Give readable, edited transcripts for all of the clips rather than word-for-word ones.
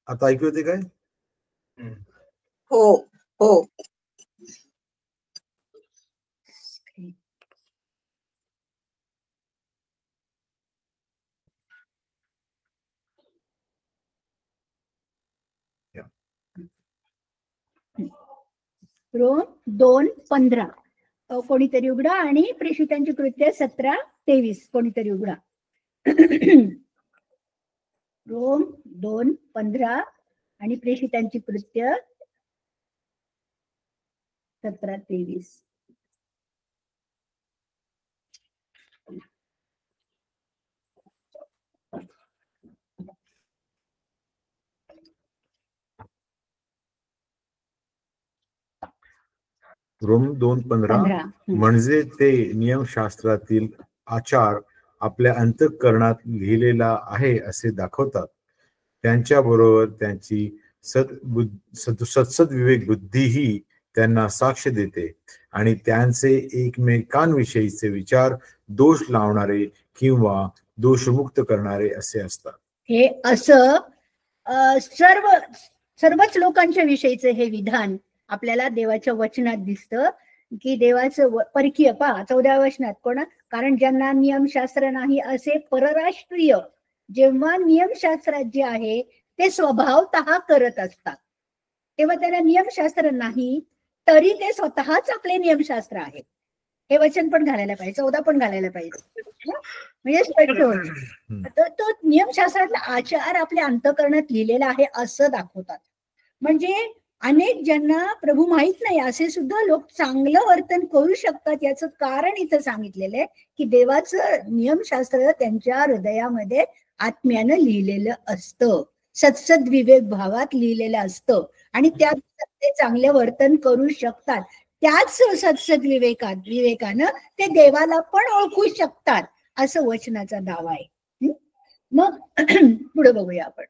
आता ऐकू येते काय? हो हो. रोम 2:15 कोणीतरी उघडा आणि प्रेषितांची कृत्य 17:23 कोणीतरी उघडा. रोम 2:15 आणि प्रेषितांची कृत्य 17:23. रोम 2:15 म्हणजे ते नियमशास्त्रातील आचार आपल्या अंतःकरणात लिहिलेला आहे असे दाखवतात. त्यांच्याबरोबर त्यांची सद्विवेक बुद्धीही त्यांना साक्ष देते आणि त्यांचे एकमेकांविषयीचे विचार दोष लावणारे किंवा दोषमुक्त करणारे असे असतात. हे असं सर्वच लोकांच्या विषयीचे हे विधान आपल्याला देवाच्या वचनात दिसतं की देवाचं परकीय 14व्या वचनात कोण, कारण ज्यांना नियमशास्त्र नाही असे परराष्ट्रीय जेव्हा नियमशास्त्रात जे आहे ते स्वभावतः करत असतात, तेव्हा त्यांना नियमशास्त्र नाही तरी ते स्वतःच आपले नियमशास्त्र आहेत. हे वचन पण घालायला पाहिजे, 14 पण घालायला पाहिजे. म्हणजे तो नियमशास्त्रातला आचार आपल्या अंतःकरणात लिहिलेला आहे असं दाखवतात. म्हणजे अनेक ज्यांना प्रभू माहित नाही असे सुद्धा लोक चांगलं वर्तन करू शकतात. याचं कारण इथं सांगितलेलं आहे की देवाचं नियमशास्त्र त्यांच्या हृदयामध्ये आत्म्यानं लिहिलेलं असतं, सत्सद्विवेक भावात लिहिलेलं असतं आणि त्यात ते चांगले वर्तन करू शकतात. त्याच विवेकानं ते देवाला पण ओळखू शकतात असं वचनाचा दावा आहे. मग पुढे बघूया आपण.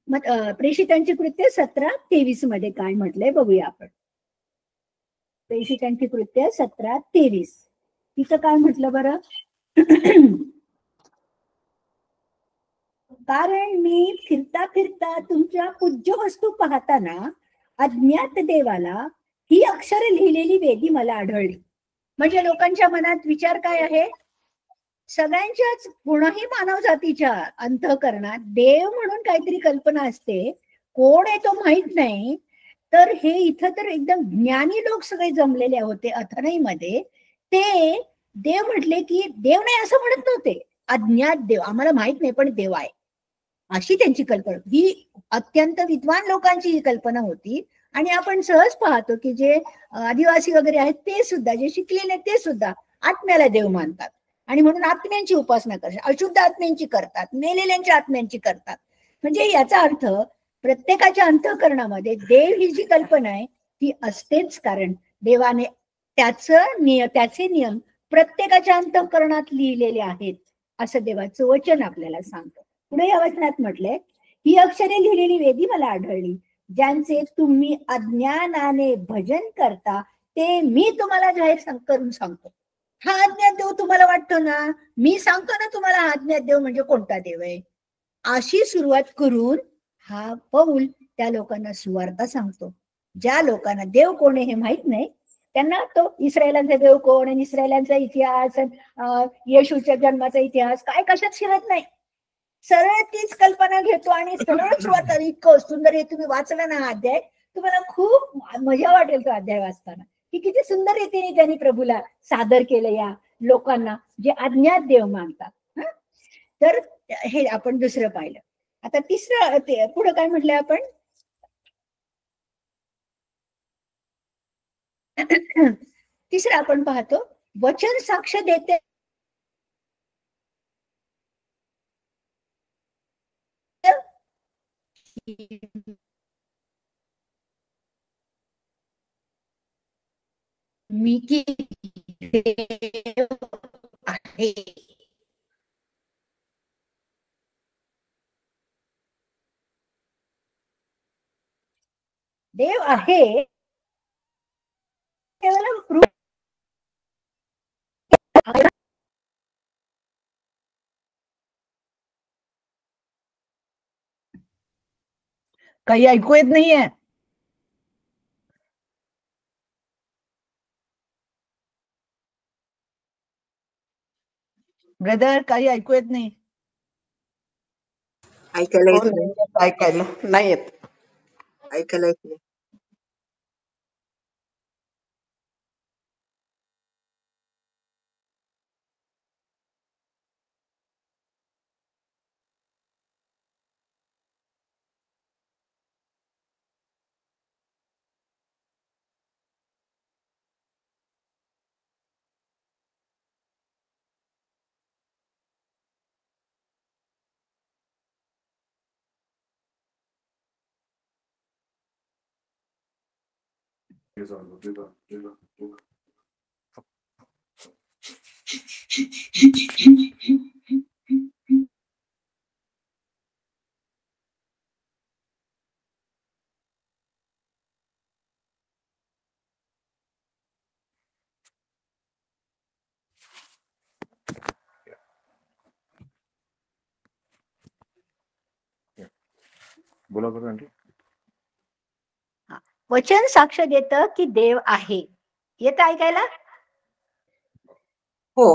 मग प्रेषितांची कृत्य 17:23 मध्ये काय म्हटलंय बघूया आपण. प्रेषितांची कृत्य 17:23 तिथं काय म्हटलं बरं. कारण मी फिरता फिरता तुमच्या पूज्य वस्तू पाहताना अज्ञात देवाला ही अक्षरे लिहिलेली वेदी मला आढळली. म्हणजे लोकांच्या मनात विचार काय आहे, सगळ्यांच्याच कोणाही मानव जातीच्या अंतःकरणात देव म्हणून काहीतरी कल्पना असते, कोण आहे तो माहित नाही. तर हे इथं तर एकदम ज्ञानी लोक सगळे जमलेले होते अथनईमध्ये. ते देव म्हटले की देव नाही असं म्हणत नव्हते, अज्ञात देव, आम्हाला माहित नाही पण देव आहे अशी त्यांची कल्पना. ही अत्यंत विद्वान लोकांची ही कल्पना होती. आणि आपण सहज पाहतो की जे आदिवासी वगैरे आहेत ते सुद्धा, जे शिकलेले ते सुद्धा आत्म्याला देव मानतात आणि म्हणून आत्म्यांची उपासना करतात, अशुद्ध आत्म्यांची करतात, मेलेल्यांच्या आत्म्यांची करतात. म्हणजे याचा अर्थ प्रत्येकाच्या अंतःकरणामध्ये देव ही जी कल्पना आहे ती असतेच, कारण देवाने त्याचे नियम प्रत्येकाच्या अंतःकरणात लिहिलेले आहेत असं देवाचं वचन आपल्याला सांगतं. पुढे या वचनात म्हटलंय, ही अक्षरे लिहिलेली वेदी मला आढळली, ज्यांचे तुम्ही अज्ञानाने भजन करता ते मी तुम्हाला जाहीर करून सांगतो. हा अज्ञात देव तुम्हाला वाटतो ना, मी सांगतो ना तुम्हाला हा अज्ञात देव म्हणजे कोणता देव आहे, अशी सुरुवात करून हा पौल त्या लोकांना सुवार्ता सांगतो. ज्या लोकांना देव कोण आहे हे माहित नाही त्यांना तो इस्रायलांचा देव कोण आणि इस्रायलांचा इतिहास, येशूच्या जन्माचा इतिहास काय कशात शिरत नाही. सरळ तीच कल्पना घेतो आणि सरळ सुरुवात. इतकं सुंदर हे तुम्ही वाचला ना हा अध्याय, तुम्हाला खूप मजा वाटेल तो अध्याय वाचताना की किती सुंदर रीतीने त्यांनी प्रभूला सादर केलं या लोकांना जे अज्ञात देव मानतात. तर हे आपण दुसरं पाहिलं. आता तिसरं पुढे काय म्हटलंय आपण, तिसरं आपण पाहतो वचन साक्ष देते मी की देव आहे. देव आहे काही ऐकू येत नाहीये. ब्रदर, काही ऐकू येत नाही. ऐकायला हो, येत नाही. नाही येत ऐकायला, नाही येत. ऐकायला येत नाही. बोला बरं आंटी. वचन साक्ष देतं की देव आहे. येतं ऐकायला? हो,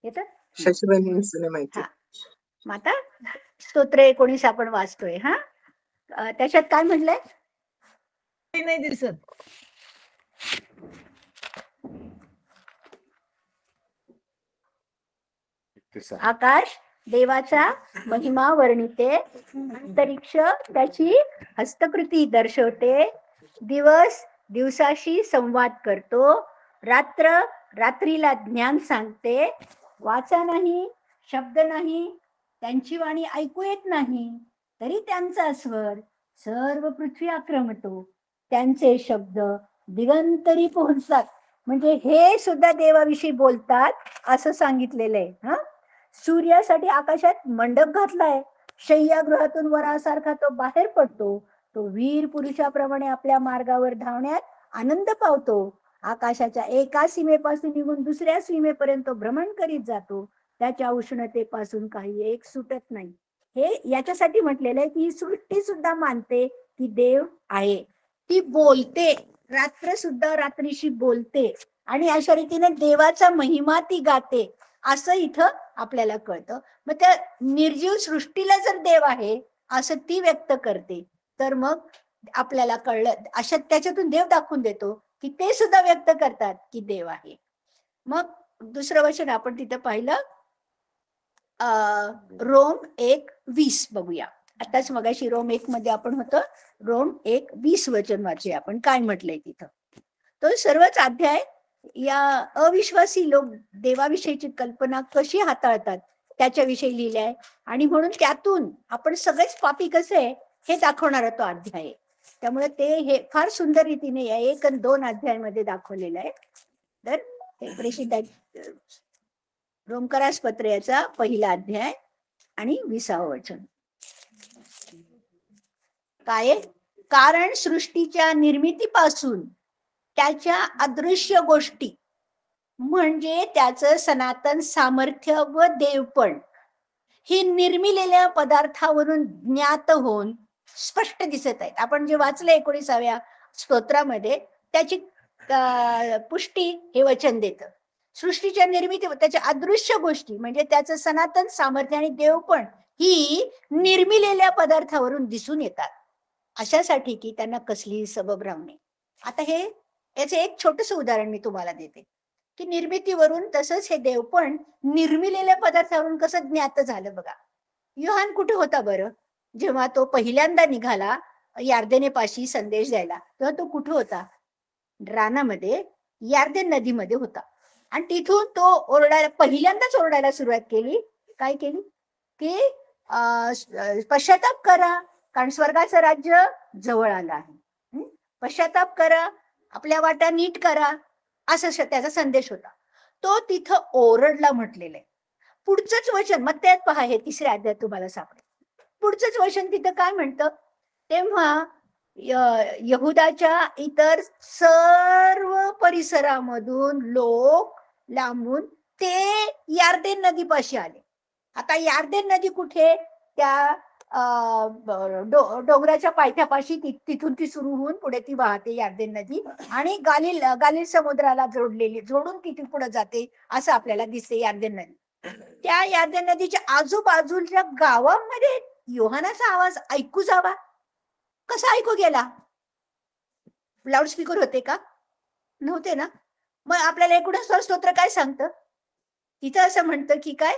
येतं? शशीबाईंचं नाही माहिती. हा. मग आता स्तोत्र 19 आपण वाचतोय. हा, त्याच्यात काय म्हणलंय? नाही दिसत. आकाश देवाचा महिमा वर्णिते, अंतरिक्ष त्याची हस्तकृती दर्शवते, दिवस दिवसाशी संवाद करतो, रात्र रात्रीला ज्ञान सांगते, वाचा नाही, शब्द नाही, त्यांची वाणी ऐकू येत नाही, तरी त्यांचा स्वर सर्व पृथ्वी आक्रमतो, त्यांचे शब्द दिगंतरी पोहोचतात. म्हणजे हे सुद्धा देवाविषयी बोलतात असं सांगितलेलं आहे. हा, सूर्यासाठी आकाशात मंडप घातलाय, शय्यागृहातून वरासारखा तो बाहेर पडतो, तो वीर पुरुषाप्रमाणे आपल्या मार्गावर धावण्यात आनंद पावतो, आकाशाच्या एका सीमेपासून निघून दुसऱ्या सीमेपर्यंत भ्रमण करीत जातो, त्याच्या उष्णतेपासून काही एक सुटत नाही. हे याच्यासाठी म्हटलेलं आहे की सृष्टी सुद्धा मानते की देव आहे, ती बोलते, रात्र सुद्धा रात्रीशी बोलते आणि अशा रीतीने देवाचा महिमा ती गाते असं इथं आपल्याला कळतं. मग त्या निर्जीव सृष्टीला जर देव आहे असं ती व्यक्त करते, तर मग आपल्याला कळलं, अशा त्याच्यातून देव दाखवून देतो की ते सुद्धा व्यक्त करतात की देव आहे. मग दुसरं वचन आपण तिथं पाहिलं, रोम 1:20 बघूया. आताच मगाशी रोम 1 मध्ये आपण होतो, रोम 1:20 वचन वाचूया आपण. काय म्हटलंय तिथं? तो सर्वच अध्याय या अविश्वासी लोक देवाविषयीची कल्पना कशी हाताळतात त्याच्याविषयी लिहिलं आहे, आणि म्हणून त्यातून आपण सगळेच पापी कसे आहे हे दाखवणारा तो अध्याय आहे. त्यामुळे ते हे फार सुंदर रीतीने या 1 आणि 2 अध्यायामध्ये दाखवलेलं आहे. तर हे प्रेषित रोमकरास पत्र याचा 1ला अध्याय आणि 20वा वचन. काय? कारण सृष्टीच्या निर्मितीपासून त्याच्या अदृश्य गोष्टी म्हणजे त्याचं सनातन सामर्थ्य व देवपण ही निर्मिलेल्या पदार्थावरून ज्ञात होऊन स्पष्ट दिसत आहेत. आपण जे वाचलं 19व्या स्तोत्रामध्ये त्याची पुष्टी हे वचन देतं. सृष्टीच्या निर्मिती त्याच्या अदृश्य गोष्टी म्हणजे त्याचं सनातन सामर्थ्य आणि देवपण ही निर्मिलेल्या पदार्थावरून दिसून येतात, अशासाठी की त्यांना कसलीही सबब राहणे. आता हे याचे एक छोटस उदाहरण मी तुम्हाला देते की निर्मितीवरून तसंच हे देवपण निर्मिलेल्या पदार्थावरून कसं ज्ञात झालं. बघा, योहान कुठे होता बरं? जेव्हा तो पहिल्यांदा निघाला यार्देनेपाशी संदेश द्यायला, तेव्हा तो कुठे होता? रानामध्ये, यार्देन नदीमध्ये होता. आणि तिथून तो ओरडायला, पहिल्यांदाच ओरडायला सुरुवात केली. काय केली? की पश्चाताप करा, कारण स्वर्गाचं राज्य जवळ आलं आहे, पश्चाताप करा, आपल्या वाटा नीट करा, असं त्याचा संदेश होता. तो तिथं ओरडला म्हटलेलं आहे. पुढचंच वचन मग त्यात पहा, हे 3ऱ्या अध्यायात तुम्हाला सापडेल. पुढचंच वचन तिथं काय म्हणतं? तेव्हा यहुदाच्या इतर सर्व परिसरामधून लोक लांबून ते यार्देन नदीपाशी आले. आता यार्देन नदी कुठे? त्या डोंगराच्या पायथ्यापाशी तिथून ती सुरू होऊन पुढे ती वाहते यार्देन नदी आणि गालिल समुद्राला जोडून ती पुढे जाते असं आपल्याला दिसते यार्देन नदी. त्या यार्देन नदीच्या आजूबाजूच्या गावांमध्ये योहानाचा आवाज ऐकू जावा, कसा ऐकू गेला? लाऊडस्पीकर होते का? नव्हते ना. मग आपल्याला एकूणच स्तोत्र काय सांगतं? तिथं असं म्हणतं की काय,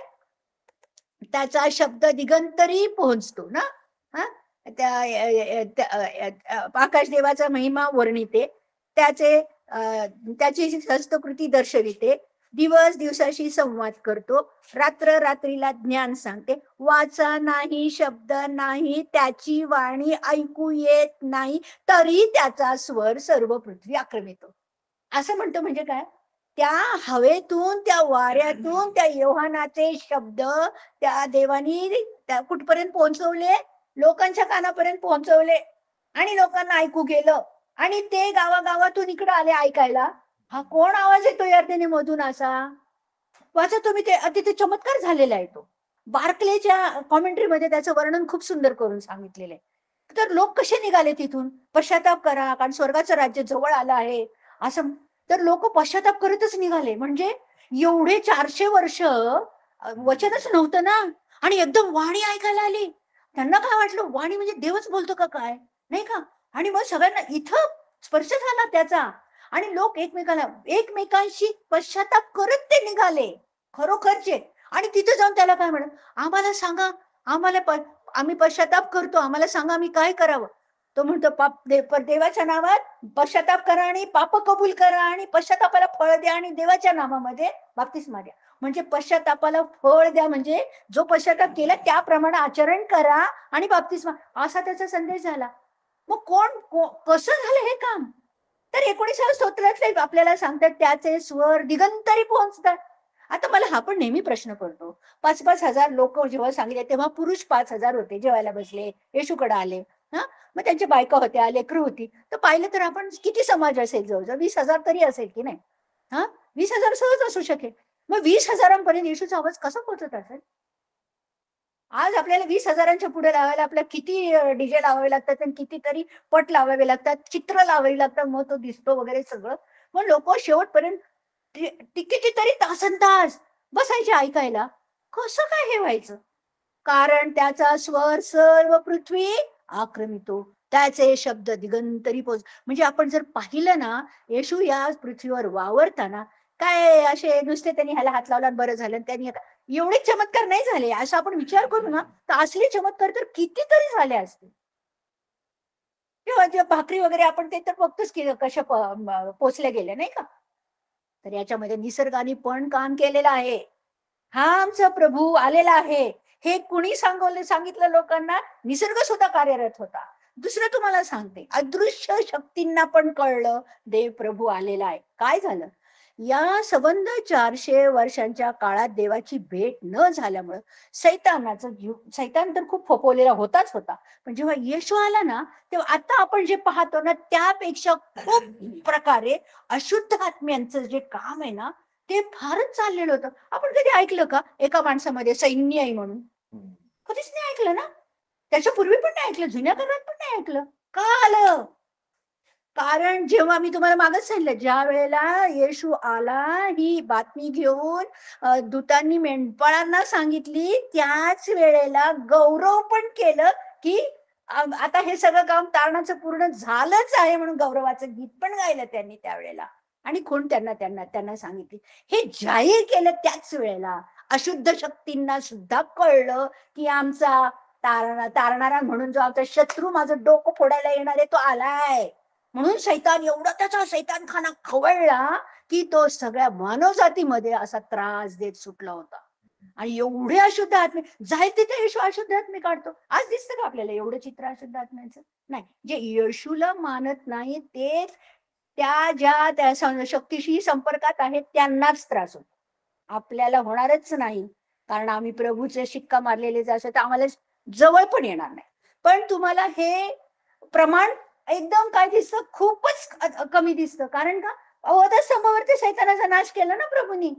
त्याचा शब्द दिगंतरी पोहोचतो ना. आकाश देवाचा महिमा वर्णिते, त्याची हस्तकृती दर्शविते, दिवस दिवसाशी संवाद करतो, रात्र रात्रीला ज्ञान सांगते, वाचा नाही, शब्द नाही, त्याची वाणी ऐकू येत नाही, तरी त्याचा स्वर सर्व पृथ्वी आक्रमितो. असं म्हणतो म्हणजे काय, त्या हवेतून, त्या वाऱ्यातून त्या योहानाचे शब्द त्या देवानी त्या कुठपर्यंत पोहोचवले, लोकांच्या कानापर्यंत पोहोचवले आणि लोकांना ऐकू गेलं आणि ते गावागावातून इकडे आले ऐकायला. हा कोण आवाज येतो यार्देने मधून असा? वाचा तुम्ही, ते अतिशय चमत्कार झालेला आहे तो. बार्कलेच्या कॉमेंट्रीमध्ये त्याचं वर्णन खूप सुंदर करून सांगितलेलं आहे. तर लोक कसे निघाले तिथून? पश्चाताप करा, कारण स्वर्गाचं राज्य जवळ आलं आहे असं. तर लोक पश्चाताप करतच निघाले. म्हणजे एवढे 400 वर्ष वचनच नव्हतं ना, आणि एकदम वाणी ऐकायला आली. त्यांना काय वाटलं, वाणी म्हणजे देवच बोलतो का काय, नाही का? आणि मग सगळ्यांना इथं स्पर्श झाला त्याचा, आणि लोक एकमेकांशी पश्चाताप करत ते निघाले खरोखरचे. आणि तिथे जाऊन त्याला काय म्हणत, आम्हाला सांगा, आम्ही पश्चाताप करतो, आम्हाला सांगा आम्ही काय करावं. तो म्हणतो, देवाच्या नावात पश्चाताप करा आणि पाप कबूल करा आणि पश्चातापाला फळ द्या आणि देवाच्या नावामध्ये बाप्तिस्मा द्या. म्हणजे पश्चातापाला फळ द्या म्हणजे जो पश्चाताप केला त्याप्रमाणे आचरण करा आणि बाप्तिस्मा, असा त्याचा संदेश झाला. मग कसं झालं हे काम? तर 19व्या स्तोत्रातले आपल्याला सांगतात त्याचे स्वर दिगंतरी पोहोचतात. आता मला हा पण नेहमी प्रश्न पडतो, 5,000 हजार लोक जेव्हा सांगितले तेव्हा पुरुष 5,000 होते, जेवायला बसले, येशूकडे आले. मग त्यांच्या बायका होत्या, लेकरं होती. तर पाहिलं तर आपण किती समाज असेल, जवळजवळ 20,000 तरी असेल की नाही? 20,000 सहज असू शकेल. मग 20,000 येशूचा आवाज कसा पोहोचत असेल? आज आपल्याला 20,000 पुढे लावायला आपल्याला किती डीजे लावावे लागतात आणि कितीतरी पट लावावे लागतात, चित्र लावावी लागतात, मग तो दिसतो वगैरे सगळं. मग लोक शेवटपर्यंत कितीतरी तासन तास बसायचे ऐकायला. कसं काय हे व्हायचं? कारण त्याचा स्वर सर्व पृथ्वी आक्रमितो, त्याचे शब्द दिगंतरी पोहोच. म्हणजे आपण जर पाहिलं ना, येशू या पृथ्वीवर वावरताना काय असे नुसते त्यांनी ह्याला हात लावला बरं झालं, त्यांनी एवढे चमत्कार नाही झाले. असं आपण विचार करू ना, तर असले चमत्कार तर कितीतरी झाले असते. किंवा भाकरी वगैरे आपण ते तर बघतोच की कशा पोचल्या गेल्या, नाही का? तर याच्यामध्ये निसर्गाने पण काम केलेलं आहे. हा आमचा प्रभू आलेला आहे हे कुणी सांगितलं लोकांना? निसर्ग सुद्धा कार्यरत होता. दुसरं तुम्हाला सांगते, अदृश्य शक्तींना पण कळलं देव प्रभू आलेला आहे. काय झालं? या संबंध 400 वर्षांच्या काळात देवाची भेट न झाल्यामुळे सैतान तर खूप फोपवलेला होताच होता. पण जेव्हा येशू आला ना, तेव्हा आता आपण जे पाहतो ना, त्यापेक्षा खूप प्रकारे अशुद्ध आत्म्यांचं जे काम आहे ना, ते फारच चाललेलं होतं. आपण कधी ऐकलं का एका माणसामध्ये सैन्य आहे म्हणून? कधीच नाही ऐकलं ना. त्याच्या पूर्वी पण नाही ऐकलं, जुन्या काळात पण नाही ऐकलं. का आलं? कारण जेव्हा मी तुम्हाला मागच सांगितलं, ज्या वेळेला येशू आला ही बातमी घेऊन दूतांनी मेंढपाळांना सांगितली, त्याच वेळेला गौरव पण केलं की आता हे सगळं काम तारणाचं पूर्ण झालंच आहे म्हणून गौरवाचं गीत पण गायलं त्यांनी त्यावेळेला. आणि कोण त्यांना सांगितली, हे जाहीर केलं त्याच वेळेला. अशुद्ध शक्तींना सुद्धा कळलं की आमचा तारणारा म्हणून जो आमचा शत्रू, माझं डोकं फोडायला येणार आहे, तो आलाय. म्हणून सैतान एवढा त्याचा सैतानखाना खवळला की तो सगळ्या मानवजातीमध्ये असा त्रास देत सुटला होता. आणि एवढे अशुद्ध आत्मे जाईल तिथे येशू अशुद्ध आत्मे काढतो. आज दिसतं का आपल्याला एवढं चित्र अशुद्ध आत्म्याचं? नाही. जे येशूला मानत नाही ते त्या शक्तीशी संपर्कात आहेत त्यांनाच त्रास होतो. आपल्याला होणारच नाही, कारण आम्ही प्रभूचे शिक्का मारलेले जसं तर आम्हाला जवळ पण येणार नाही. पण तुम्हाला हे प्रमाण एकदम काय दिसतं, खूपच कमी दिसतं. कारण का? स्तंभावरती सैतानाचा नाश केला ना प्रभूंनी.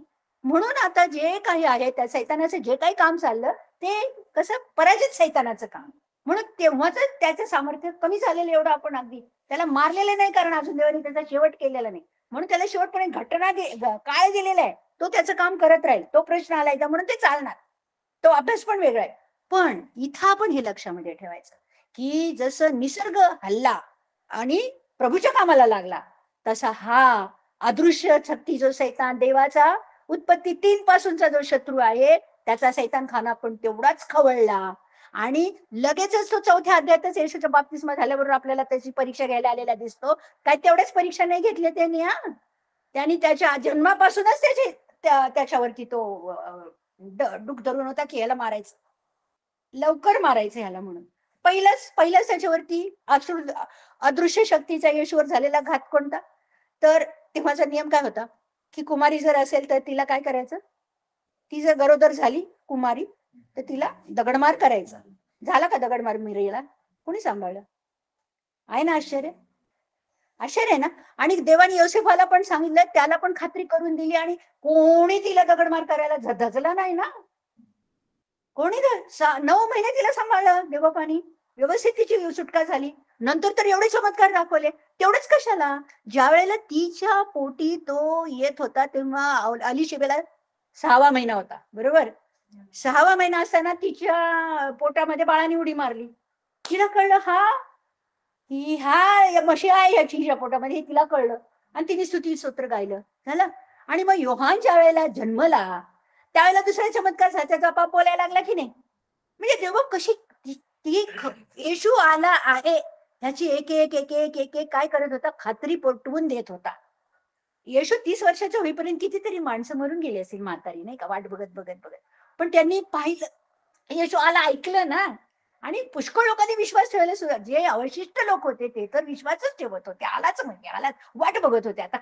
म्हणून आता जे काही आहे त्या सैतानाचं जे काही काम चाललं ते कसं पराजित सैतानाचं काम. म्हणून तेव्हाच त्याचं सामर्थ्य कमी झालेलं एवढं आपण अगदी त्याला मारलेलं नाही, कारण अजून देवाने त्याचा शेवट केलेला नाही, म्हणून त्याला शेवटपर्यंत काळ दिलेला आहे, तो त्याचं काम करत राहील. तो प्रश्न आला एकदा म्हणून ते चालणार, तो अभ्यास पण वेगळा आहे. पण इथं आपण हे लक्षामध्ये ठेवायचं की जसं निसर्ग हल्ला आणि प्रभूच्या कामाला लागला, तसा हा अदृश्य शक्ती जो सैतान, देवाचा उत्पत्ती 3 पासूनचा जो शत्रू आहे, त्याचा सैतान खाना पण तेवढाच खवळला. आणि लगेचच तो 4थ्या अध्यायातच येशूच्या बाप्तिस्मा झाल्याबरोबर आपल्याला त्याची परीक्षा घ्यायला आलेला दिसतो. काय तेवढ्याच परीक्षा नाही घेतल्या त्यांनी त्याच्या जन्मापासूनच त्याच्यावरती तो डूक धरून होता की याला मारायचं, लवकर मारायचं ह्याला, म्हणून पहिलंच त्याच्यावरती अदृश्य शक्तीचा येशूवर झालेला घात कोणता? तर तेव्हाचा नियम काय होता की कुमारी जर असेल तर तिला काय करायचं, ती जर गरोदर झाली कुमारी तर तिला दगडमार करायचा. झाला का दगडमार मिरीला? कोणी सांभाळलं? आहे ना आश्चर्य? आश्चर्य ना. आणि देवाने योसेफाला पण सांगितलं, त्याला पण खात्री करून दिली, आणि कोणी तिला दगडमार करायला धजला नाही ना. कोणी 9 महिने तिला सांभाळलं देवबापानी, व्यवस्थित तिची सुटका झाली. नंतर तर एवढे चमत्कार दाखवले. तेवढंच कशाला, ज्या वेळेला तिच्या पोटी तो येत होता तेव्हा अलिशेबेला 6वा महिना होता, बरोबर? 6वा महिना असताना तिच्या पोटामध्ये बाळाने उडी मारली. तिला कळलं हा मशिहा आहे याच्या पोटामध्ये, हे तिला कळलं, आणि तिने स्तुती स्तोत्र गायलं, झालं. आणि मग योहान ज्या वेळेला जन्मला त्यावेळेला दुसरा चमत्कार त्याचा बाप बोलायला लागला की नाही. म्हणजे देव कशी ती येशू आला आहे ह्याची एक एक एक एक एक एक काय करत होता, खात्री पटवून देत होता. येशू 30 वर्षाच्या होईपर्यंत कितीतरी माणसं मरून गेली असेल म्हातारी, नाही का, वाट बघत बघत बघत, पण त्यांनी पाहिलं, येशू आला, ऐकलं ना. आणि पुष्कळ लोकांनी विश्वास ठेवायला सुरुवात, जे अवशिष्ट लोक होते ते तर विश्वासच ठेवत होते, आलाच म्हणजे आला, वाट बघत होते आता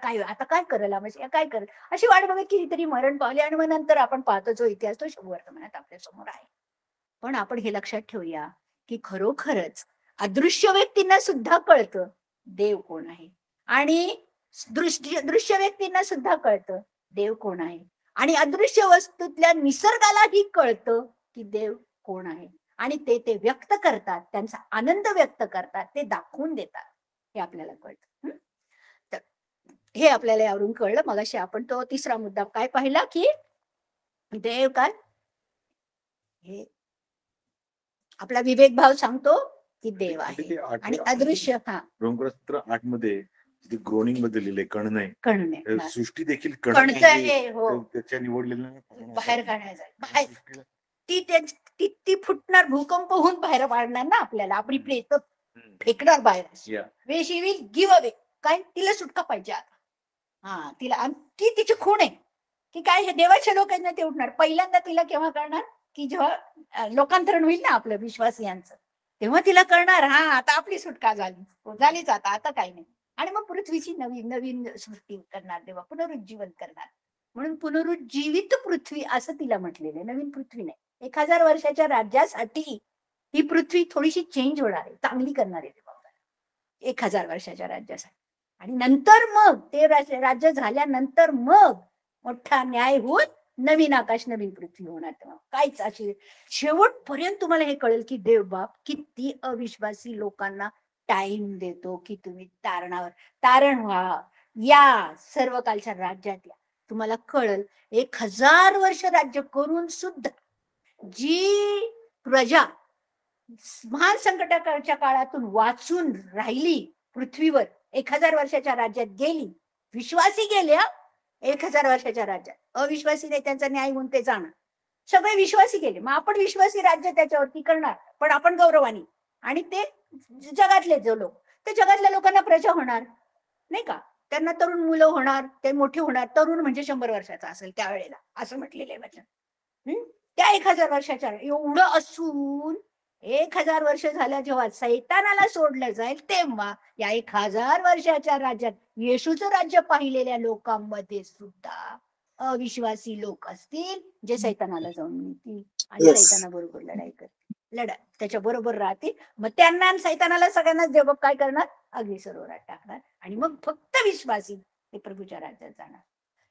काय करेल म्हणजे काय करेल, अशी वाट बघत कितीतरी मरण पावले. आणि मग नंतर आपण पाहतो जो इतिहास तो वर्तमानात आपल्या समोर आहे. पण आपण हे लक्षात ठेवूया की खरोखरच अदृश्य व्यक्तींना सुद्धा कळतं देव कोण आहे, आणि दृश्य व्यक्तींना सुद्धा कळतं देव कोण आहे, आणि अदृश्य वस्तूतल्या निसर्गालाही कळतं की देव कोण आहे. आणि ते व्यक्त करतात, त्यांचा आनंद व्यक्त करतात, ते दाखवून देतात, हे आपल्याला कळतं. तर हे आपल्याला यावरून कळलं. मगाशी आपण तो 3रा मुद्दा काय पाहिला की देव काय, हे आपला विवेक भाव सांगतो की देव आहे. आणि अदृश्य रोमक्रस्त्र 8 मध्ये ग्रोनिंग मध्ये लिहिले कण नाही, सृष्टी देखील कणचं आहे, हो, त्याच्या निवडलेल्या बाहेर काढायचं, बाहेर ती फुटणार, भूकंप होऊन बाहेर पाडणार ना आपल्याला, आपली प्रेत फेकणार बाहेर. शी विल गिव्ह अवे, काय तिला सुटका पाहिजे आता, तिला, ती तिची खूण आहे की काय, हे देवाच्या लोकांना ते उठणार. पहिल्यांदा तिला केव्हा करणार की जेव्हा लोकांतरण होईल ना आपलं विश्वासियांचं, तेव्हा तिला करणार आता आपली सुटका झालीच आता काही नाही. आणि मग पृथ्वीची नवीन सृष्टी करणार देवा, पुनरुज्जीवन करणार. म्हणून पुनरुज्जीवित पृथ्वी असं तिला म्हटलेलं आहे, नवीन पृथ्वी नाही. 1000 वर्षाच्या राज्यासाठी ही पृथ्वी थोडीशी चेंज होणार आहे, चांगली करणार आहे देवा 1000 वर्षाच्या राज्यासाठी. आणि नंतर मग ते राज्य झाल्यानंतर मग मोठा न्याय होऊन नवीन आकाश नवीन पृथ्वी होणार. तेव्हा काहीच अशी शेवटपर्यंत तुम्हाला हे कळेल की देव बाप किती अविश्वासी लोकांना टाइम देतो की तुम्ही तारण व्हा, या सर्व कालच्या राज्यात या. तुम्हाला कळेल 1000 वर्ष राज्य करून सुद्धा जी प्रजा महान संकटाच्या काळातून वाचून राहिली पृथ्वीवर, 1000 वर्षाच्या राज्यात गेली, विश्वासी गेले 1000 वर्षाच्या राज्यात, अविश्वासी नाही, त्यांचा न्याय होऊन ते जाणार. सगळे विश्वासी गेले, मग आपण विश्वासी राज्य त्याच्यावरती करणार, पण आपण गौरवानी. आणि ते जगातले जो लोक, ते जगातल्या लोकांना प्रजा होणार नाही का, त्यांना तरुण मुलं होणार, ते मोठे होणार. तरुण म्हणजे 100 वर्षाचा असेल त्यावेळेला, असं म्हटलेलं आहे वचन. त्या 1000 वर्षाच्या, एवढं असून 1000 वर्ष झाल्या जेव्हा सैतानाला सोडलं जाईल, तेव्हा या 1000 वर्षाच्या राज्यात येशूचं राज्य पाहिलेल्या लोकांमध्ये सुद्धा अविश्वासी लोक असतील, जे सैतानाला जाऊन मिळतील आणि सैतानाबरोबर लढाई करतील, त्याच्या बरोबर राहतील. मग त्यांना सैतानाला सगळ्यांना देव काय करणार, अग्नी सरोवरात टाकणार. आणि मग फक्त विश्वासी ते प्रभूच्या राज्यात जाणार.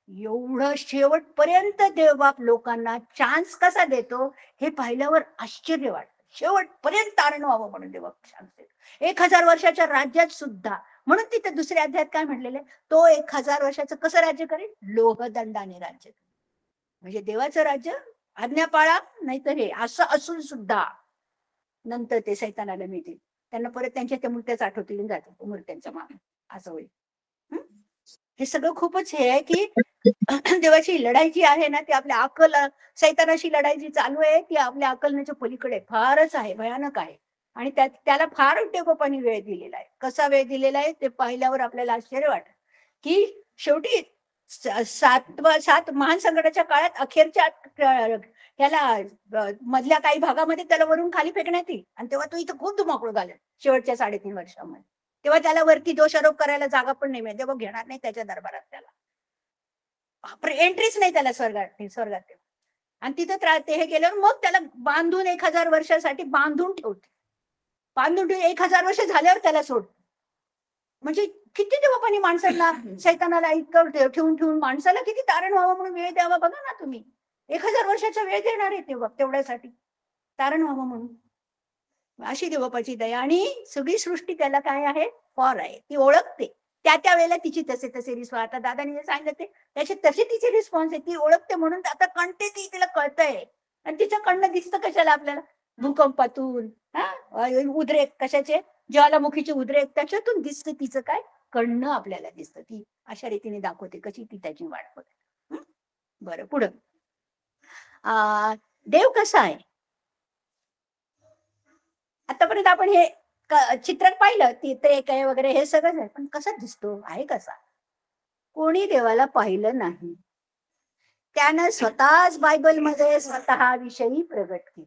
एवढं शेवटपर्यंत देवबाप लोकांना चान्स कसा देतो हे पाहिल्यावर आश्चर्य वाटतं. शेवटपर्यंत तारण व्हावं म्हणून देव सांगते. 1000 वर्षाच्या राज्यात सुद्धा, म्हणून तिथे दुसऱ्या अध्यायात काय म्हटलेलं आहे, तो 1000 वर्षाचं कसं राज्य करेल, लोहदंडाने राज्य करेल. म्हणजे देवाचं राज्य आज्ञा पाळा, नाहीतर हे असं असून सुद्धा नंतर ते सैतानाला मिळतील, त्यांना परत त्यांच्या त्या मूर्त्याच आठवतील, जातील मूर्त्यांच्या मागे, असं होईल. हे सगळं खूपच हे आहे की देवाची लढाई जी आहे ना, ती आपल्या अक्कल, सैतानाशी लढाई जी चालू आहे ती आपल्या अक्कलण्याच्या पलीकडे फारच आहे, भयानक आहे. आणि त्याला फार देवबापांनी वेळ दिलेला आहे. कसा वेळ दिलेला आहे ते पाहिल्यावर आपल्याला आश्चर्य वाटत की शेवटी 7 महान संकटाच्या काळात अखेरच्या ह्याला मधल्या काही भागामध्ये त्याला वरून खाली फेकण्यात येईल, आणि तेव्हा तो इथं खूप धुमाकूळ घालेल शेवटच्या 3.5 वर्षामध्ये. तेव्हा त्याला वरती दोषारोप करायला जागा पण नाही मिळते, घेणार नाही त्याच्या दरबारात, त्याला एंट्रीच नाही त्याला स्वर्गात. आणि तिथं ते हे केल्यावर मग त्याला बांधून 1000 वर्षासाठी बांधून ठेवते. 1000 वर्ष झाल्यावर त्याला सोड. म्हणजे किती देवबापांनी माणसाला, सैतानाला इतकं ठेवून माणसाला किती तारण व्हावं म्हणून वेळ द्यावा बघा ना तुम्ही. 1000 वर्षाचा वेळ देणार आहे तेवढ्यासाठी, तारण व्हावं म्हणून. अशी देवबापाची दया. आणि सगळी सृष्टी त्याला काय आहे, फॉर आहे, ती ओळखते. त्या वेळेला तिची तसे रिस्पॉन्स, आता दादानी जे सांगितलं ते त्याचे तसे तिचे रिस्पॉन्स आहे, ती ओळखते म्हणून आता कणते, ती तिला कळतंय. आणि तिचं कणणं दिसतं कशाला आपल्याला, भूकंपातून, उद्रेक कशाचे, ज्वालामुखीचे उद्रेक, त्याच्यातून दिसतं तिचं काय कणणं आपल्याला दिसतं. ती अशा रीतीने दाखवते कशी ती त्याची वाट बघते. बरं, पुढं देव कसा आहे. आतापर्यंत आपण हे चित्र पाहिलं, ते काय वगैरे हे सगळं आहे, पण कसा दिसतो आहे कसा. कोणी देवाला पाहिलं नाही, त्यानं स्वतःच बायबलमध्ये स्वतःविषयी प्रगट केलं.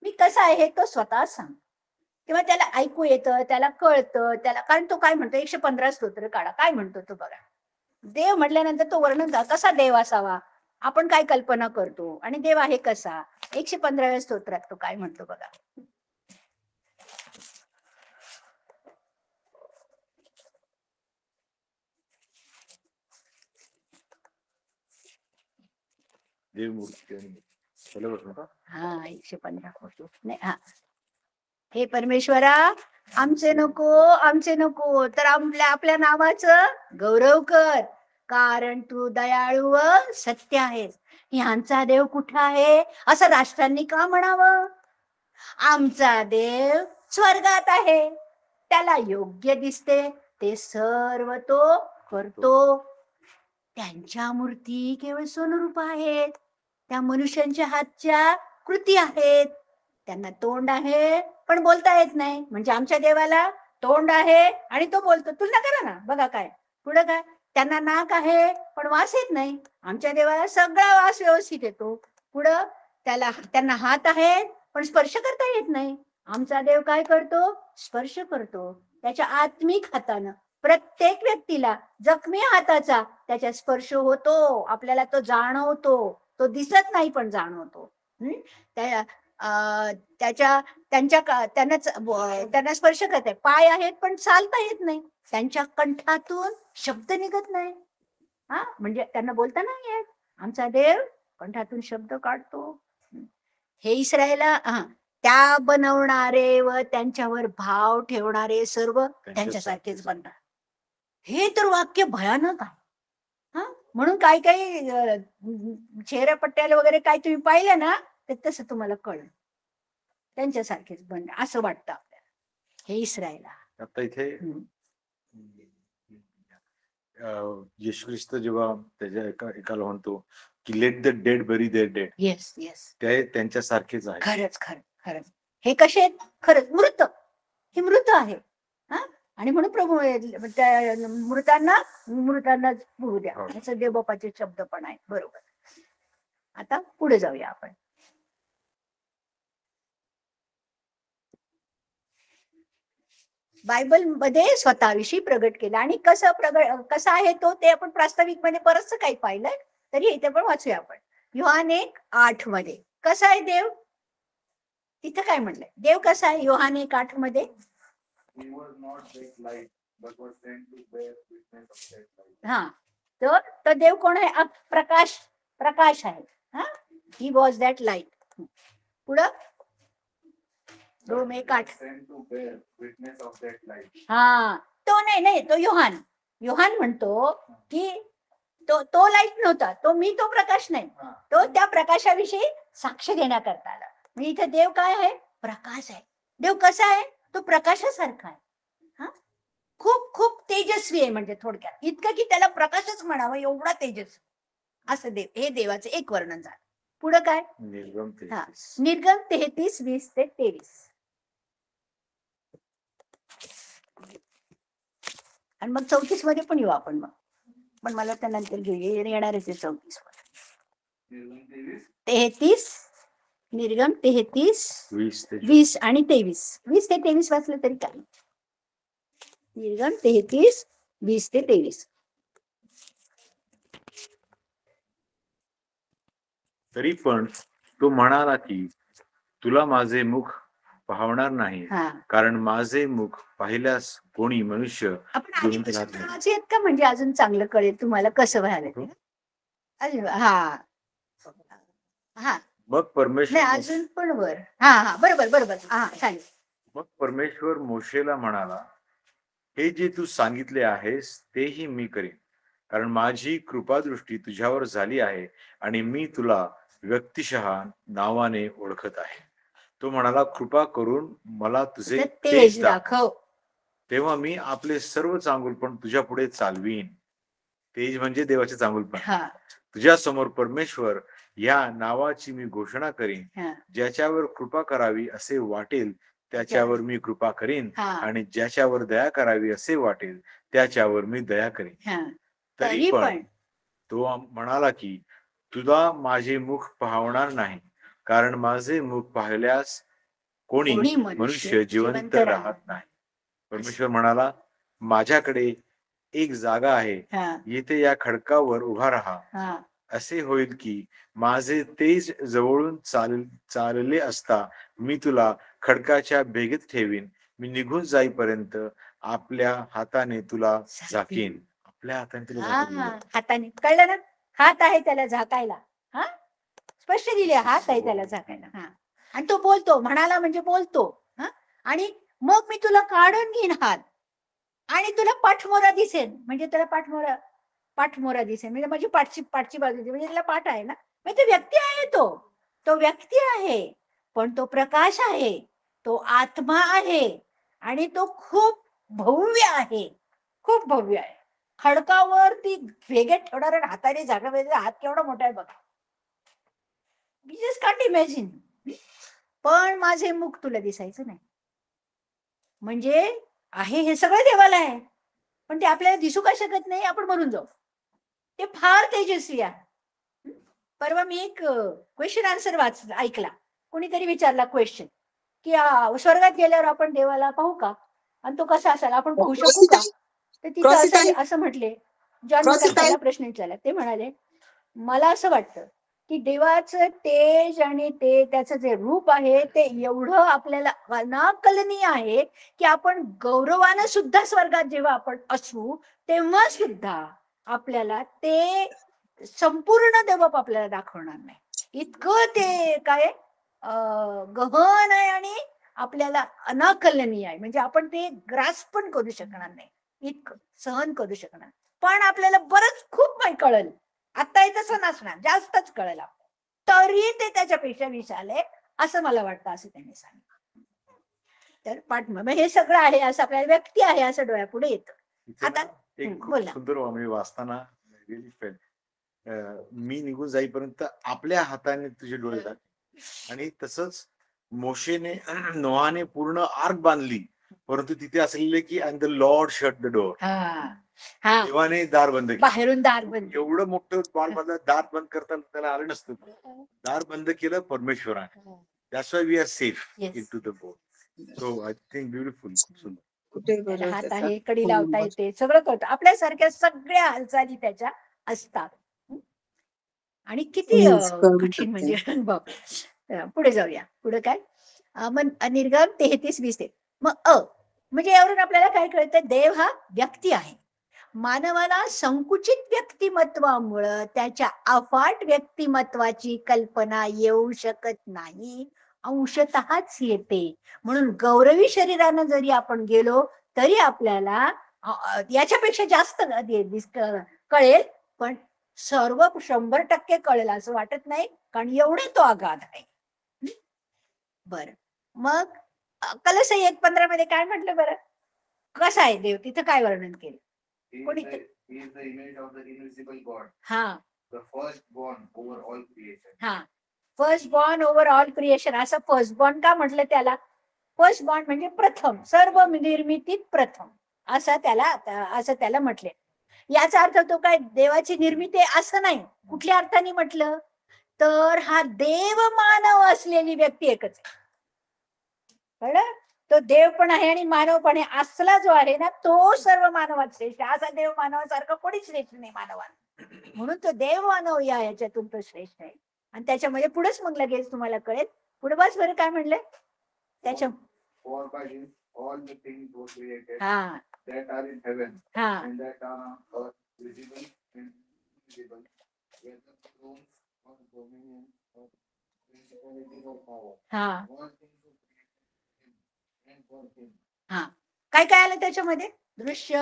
मी कसा आहे हे तो स्वतः सांग, तेव्हा त्याला ऐकू येतं, त्याला कळतं, त्याला. कारण तो काय म्हणतो, 115 स्तोत्र काढा, काय म्हणतो तो बघा. देव म्हटल्यानंतर तो वर्णन कसा देव असावा आपण काय कल्पना करतो, आणि देव आहे कसा. 115व्या स्तोत्रात तो काय म्हणतो बघा. हा 115 नाही. हे परमेश्वरा, आमचे नको तर आपल्या नावाचं गौरव कर, कारण तू दयाळू व सत्य आहेस. ह्यांचा देव कुठं आहे असं राष्ट्रांनी का म्हणावं. आमचा देव स्वर्गात आहे, त्याला योग्य दिसते ते सर्व तो करतो. त्यांच्या मूर्ती केवळ सोनरूप आहेत, त्या मनुष्यांच्या हातच्या कृती आहेत. त्यांना तोंड आहे पण बोलता येत नाही. म्हणजे आमच्या देवाला तोंड आहे आणि तो बोलतो. तुलना करा ना, बघा काय पुढं काय. त्यांना नाक आहे पण वास येत नाही. आमच्या देवाला सगळा वास व्यवस्थित येतो. पुढं त्यांना हात आहेत पण स्पर्श करता येत नाही. आमचा देव काय करतो, स्पर्श करतो. त्याच्या आत्मिक हातानं प्रत्येक व्यक्तीला जखमी हाताचा त्याच्या स्पर्श होतो. आपल्याला तो जाणवतो, तो दिसत नाही पण जाणवतो. त्यांना स्पर्श करते. पाय आहेत पण चालता येत नाही. त्यांच्या कंठातून शब्द निघत नाही. म्हणजे त्यांना बोलता नाही येत. आमचा देव कंठातून शब्द काढतो. हे इस्रायला त्या बनवणारे व त्यांच्यावर भाव ठेवणारे सर्व त्यांच्यासारखेच बनतात. हे तर वाक्य भयानक आहे. म्हणून काही चेहऱ्या पट्ट्याला वगैरे काय तुम्ही पाहिलं ना, तर तसं तुम्हाला कळलं त्यांच्यासारखेच बनणार असं वाटतं आपल्याला. हे इस्रायला. आता इथे येशू ख्रिस्त जेव्हा त्याच्या एकाला म्हणतो की लेट द डेड बरी देअर डेड. येस येस, ते त्यांच्यासारखेच आहे. खरंच हे कसे आहेत, खरंच मृत, हे मृत आहे. आणि म्हणून प्रभू मृतांना पुरू द्या, असं देवबापाचे शब्द पण आहेत. बरोबर. आता पुढे जाऊया आपण. बायबल मध्ये स्वतःविषयी प्रगट केला. आणि कसा आहे तो, ते आपण प्रास्ताविक मध्ये बरंच काही पाहिलंय, तरी इथे पण वाचूया आपण. योहान 1:8 मध्ये कसा आहे देव. तिथं काय म्हटलंय, देव कसा आहे योहान 1:8 मध्ये. तो देव कोण आहे, प्रकाश आहे. He was that light. पुढं रोम 1:8. हा, तो नाही, तो योहान म्हणतो की तो लाईट नव्हता, तो प्रकाश नाही, तो त्या प्रकाशाविषयी साक्ष देण्याकरता आला. म्हणजे इथे देव काय आहे? प्रकाश आहे. देव कसा आहे? तो प्रकाशासारखा आहे. हा, खूप खूप तेजस्वी आहे. म्हणजे थोडक्यात इतकं की त्याला प्रकाशच म्हणावं एवढा तेजस्वी असं देव. हे देवाचं एक वर्णन झालं. पुढं काय? निर्गम 33:20-23. आणि मग 34 मध्ये पण येऊ आपण मग, पण मला त्यानंतर येणारच आहे 34 मध्ये. 33 निर्गम 33 20 आणि 23. 20 ते 23 वाचलं तरी काय. निर्गम 33 20 ते 23. तरी पण तो म्हणाला की तुला माझे मुख पाहणार नाही, कारण माझे मुख पाहिल्यास कोणी मनुष्य जिवंत राहत नाही. का म्हणजे अजून चांगलं कळेल तुम्हाला कसं व्हायला. हा हा, मग परमेश्वर अजून पण वर. हा बरोबर. हा चालेल. मग परमेश्वर मोशेला म्हणाला, हे जे तू सांगितले आहेस तेही मी करीन, कारण माझी कृपादृष्टी तुझ्यावर झाली आहे आणि मी तुला व्यक्तिशः नावाने ओळखत आहे. तो म्हणाला, कृपा करून मला तुझे तेज दाखव, तेव्हा मी आपले सर्व चांगुलपण तुझ्या पुढे चालवीन. तेज म्हणजे देवाचे चांगुलपण. तुझ्या समोर परमेश्वर या नावाची मी घोषणा करीन. ज्याच्यावर कृपा करावी असे वाटेल त्याच्यावर मी कृपा करीन, आणि ज्याच्यावर दया करावी असे वाटेल त्याच्यावर मी दया करीन. तरी पण तो म्हणाला की तुला माझे मुख पाहणार नाही, कारण माझे मुख पाहिल्यास कोणी मनुष्य जिवंत राहत नाही. परमेश्वर म्हणाला, माझ्याकडे एक जागा आहे, येथे या खडकावर उभा राहा. असे होईल की माझे तेज जवळून चालले असता मी तुला खडकाच्या भेगेत ठेवीन. मी निघून जाईपर्यंत आपल्या हाताने तुला झाकीन. आपल्या हाताने तुला हाताने. कळलं ना? हात आहे त्याला झाकायला. हा, स्पष्ट दिले, हात आहे त्याला झाकायला. आणि तो बोलतो, म्हणाला म्हणजे बोलतो. आणि मग मी तुला काढून घेईन हात, आणि तुला पाठमोरा दिसेल. म्हणजे तुला पाठमोरा दिसेल म्हणजे माझी पाठची बाजू दिसेल. म्हणजे त्याला पाठ आहे ना. म्हणजे तो व्यक्ती आहे, तो व्यक्ती आहे, पण तो प्रकाश आहे, तो आत्मा आहे, आणि तो खूप भव्य आहे, खूप भव्य आहे. खडकावर ती वेगळ्यात ठेवणाऱ्या हाताने जागा वेगळी. हात केवढा मोठा आहे बघा. मी जस्ट कांट इमॅजिन. पण माझे मुख तुला दिसायचं नाही. म्हणजे आहे हे सगळं देवाला आहे, पण ते आपल्याला दिसू का शकत नाही. आपण मरून जाऊ. ते फार तेजस्वी आहे. परवा मी एक क्वेश्चन आन्सर ऐकला. कोणीतरी विचारला क्वेश्चन की स्वर्गात गेल्यावर आपण देवाला पाहू का, आणि तो कसा असाल, आपण पाहू शकू का. तर तिथं असं म्हटले, जॉन पहिला प्रश्न विचारला. ते म्हणाले, मला असं वाटतं की देवाचं तेज आणि ते त्याचं जे रूप आहे ते एवढं आपल्याला अनाकलनीय आहे की आपण गौरवानं सुद्धा स्वर्गात जेव्हा आपण असू तेव्हा सुद्धा आपल्याला ते संपूर्ण देवबाप आपल्याला दाखवणार नाही. इतकं ते काय गहन आहे आणि आपल्याला अनाकलनीय आहे. म्हणजे आपण ते ग्रास पण करू शकणार नाही, इतकं सहन करू शकणार. पण आपल्याला बरंच खूप काही कळेल. आता तसं नसणार, जास्तच कळेल. तरी ते त्याच्यापेक्षा विशाल आहे असं मला वाटतं, असं त्यांनी सांगितलं. तर पाठमोर हे सगळं आहे, असं आपल्याला व्यक्ती आहे असं डोळ्यापुढे येतं. आता एक खूप सुंदर म्हणजे वाचताना मी निघून जाईपर्यंत आपल्या हाताने तुझे डोळे झाले. आणि तसंच मोशेने नोहाने पूर्ण आर्क बांधली, परंतु तिथे असलेले की and the Lord shut the door. देवाने दार बंद केलं, बाहेरून दार बंद. एवढं मोठं दार बंद करताना त्याला आलं नसतं. दार बंद केलं परमेश्वराने. That's why we are safe into the boat. So I think beautiful. हात आहे, कडी लावता येते, सगळं करतो. आपल्यासारख्या सगळ्या हालचाली त्याच्या असतात. आणि किती कठीण म्हणजे. पुढे जाऊया. पुढे काय निर्गम 33:20. मग म्हणजे यावरून आपल्याला काय कळतं, देव हा व्यक्ती आहे. मानवाला संकुचित व्यक्तिमत्वामुळं त्याच्या अफाट व्यक्तिमत्वाची कल्पना येऊ शकत नाही अंशतःच येते. म्हणून गौरवी शरीरानं जरी आपण गेलो तरी आपल्याला याच्यापेक्षा जास्त कळेल, पण सर्व 100% कळेल असं वाटत नाही, कारण एवढा तो अगाध आहे. बर, मग कलश 1:15 मध्ये काय म्हटलं बरं, कसा आहे देव, तिथं काय वर्णन केलं? कोणी He is the image of the invisible God, हा the firstborn over all creation. हा first born over all creation. असं फर्स्ट बॉर्न का म्हटलं त्याला? फर्स्ट बॉर्न म्हणजे प्रथम, सर्व निर्मितीत प्रथम असं त्याला म्हटले. याचा अर्थ तो काय देवाची निर्मिती असं नाही. कुठल्या अर्थाने म्हटलं तर हा देव मानव असलेली व्यक्ती एकच आहे. कळलं? तो देव पण आहे आणि मानव पण आहे. असला जो आहे ना तो सर्व मानवात श्रेष्ठ. असा देव मानवासारखा कोणीच श्रेष्ठ नाही मानवात. म्हणून तो देव मानव या याच्यातून तो श्रेष्ठ आहे. आणि त्याच्यामध्ये पुढेच मग लगेच तुम्हाला कळेल. पुढे बस बरं काय म्हणलंय त्याच्या. For by him all the things were created हा that are in heaven हा and that are on earth, visible and invisible, whether thrones or dominion or principalities or power. हा All things were created in him and for him. हा काय काय आलं त्याच्यामध्ये? दृश्य,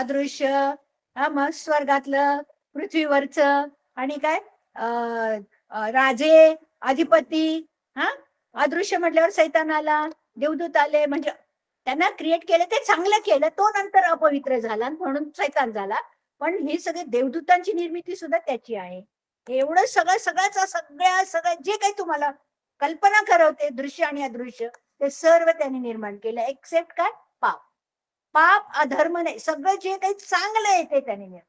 अदृश्य, हा मग स्वर्गातलं, पृथ्वीवरचं, आणि काय राजे, अधिपती. हा अदृश्य म्हटल्यावर सैतान आला, देवदूत आले, म्हणजे त्यांना क्रिएट केलं, ते चांगलं केलं, तो नंतर अपवित्र झाला म्हणून सैतान झाला. पण ही सगळी देवदूतांची निर्मिती सुद्धा त्याची आहे. एवढं सगळं जे काही तुम्हाला कल्पना करवते दृश्य आणि अदृश्य ते सर्व त्यांनी निर्माण केलं, एक्सेप्ट काय? पाप. पाप अधर्म नाही, सगळं जे काही चांगलं आहे ते त्यांनी निर्माण.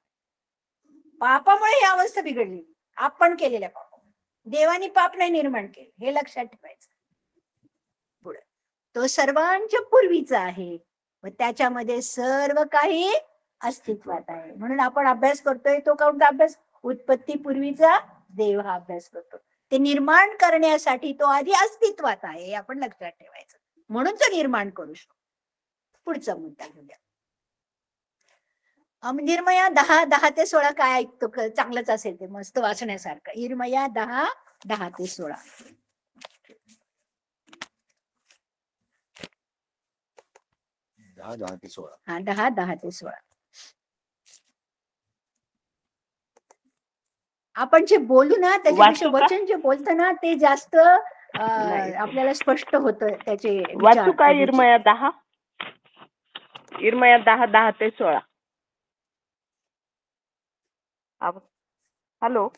पापामुळे ही अवस्था बिघडली, आपण केलेल्या पाप. देवानी पाप नाही निर्माण केले, हे लक्षात ठेवायचं. पुढे तो सर्वांच्या पूर्वीचा आहे व त्याच्यामध्ये सर्व काही अस्तित्वात आहे. म्हणून आपण अभ्यास करतोय तो कोणता अभ्यास? उत्पत्ती पूर्वीचा देव हा अभ्यास करतो. ते निर्माण करण्यासाठी तो आधी अस्तित्वात आहे हे आपण लक्षात ठेवायचं. म्हणून तो निर्माण करू शकतो. पुढचा मुद्दा घेऊया. निर्मया 10:10-16 काय ऐकतो? चांगलंच असेल ते, मस्त वाचण्यासारखं. निर्मया 10:10-16. 10:10-16. हा 10:10-16. आपण जे बोलू ना त्याच्यापेक्षा वाचू का? वचन जे बोलतं ना ते जास्त नाही. आपल्याला स्पष्ट होतं त्याचे वाचू का? विचार. इर्मया 10. इर्मया 10:10-16. हॅलो,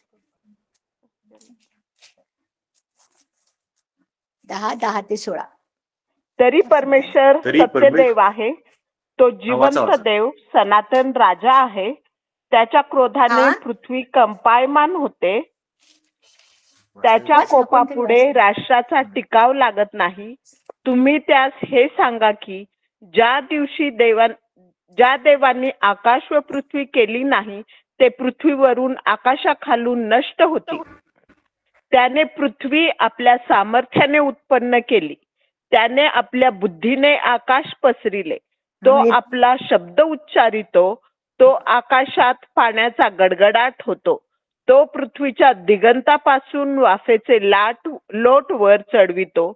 10:10-16. तरी परमेश्वर सत्यदेव आहे, तो जिवंत वाचा. देव, सनातन राजा आहे. त्याच्या क्रोधाने हा? पृथ्वी कंपायमान होते. त्याच्या वाच ना, कोपापुढे कोणतरी वाच. राष्ट्राचा टिकाव लागत नाही. तुम्ही त्यास हे सांगा की ज्या देवांनी आकाश व पृथ्वी केली नाही ते पृथ्वीवरून आकाशाखालून नष्ट होती. त्याने पृथ्वी आपल्या सामर्थ्याने उत्पन्न केली. त्याने आपल्या बुद्धीने आकाश पसरिले. तो आपला शब्द उच्चारितो. तो आकाशात पाण्याचा गडगडाट होतो. तो पृथ्वीच्या दिगंतापासून वाफेचे लोट वर चढवितो.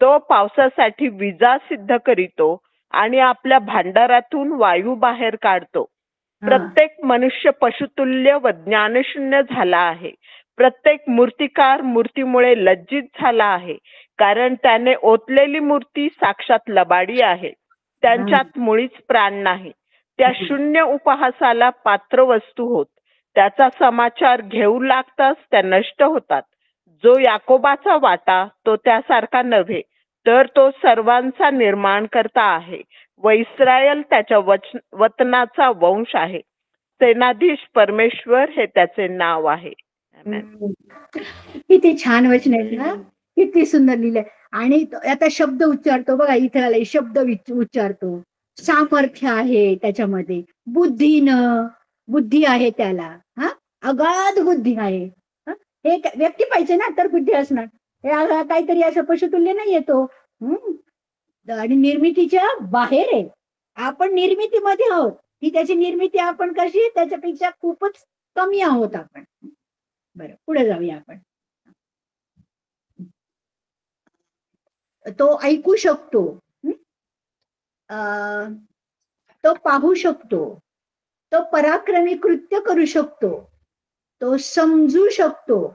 तो पावसासाठी विजा सिद्ध करीतो आणि आपल्या भांडारातून वायू बाहेर काढतो. प्रत्येक मनुष्य पशुतुल्य व ज्ञानशून्य झाला आहे. प्रत्येक मूर्तिकार मूर्तीमुळे लज्जित झाला आहे, कारण त्याने ओतलेली मूर्ती साक्षात लबाडी आहे. त्यांच्यात मुळीच प्राण नाही. त्या शून्य उपहासाला पात्र वस्तू होत. त्याचा समाचार घेऊ लागताच त्या नष्ट होतात. जो याकोबाचा वाटा तो त्यासारखा नव्हे, तर तो सर्वांचा निर्माण करता आहे व इस्रायल त्याच्या वतनाचा वंश आहे. सेनाधीश परमेश्वर हे त्याचे नाव आहे. किती छान वचन आहेत ना, किती सुंदर लिहिलंय. आणि आता शब्द उच्चारतो बघा, इथे आलाय शब्द उच्चारतो. सामर्थ्य आहे त्याच्यामध्ये, बुद्धी आहे त्याला. हा अगाध बुद्धी आहे. हे व्यक्ती पाहिजे ना तर बुद्धी असणार. हे काहीतरी असं पशुतुल्य नाही येतो. आणि निर्मितीच्या बाहेर आहे. आपण निर्मितीमध्ये आहोत, ही त्याची निर्मिती आपण कशी त्याच्यापेक्षा खूपच कमी आहोत आपण. बरं, पुढे जाऊया आपण. तो ऐकू शकतो, अं, तो पाहू शकतो, तो पराक्रमी कृत्य करू शकतो, तो समजू शकतो,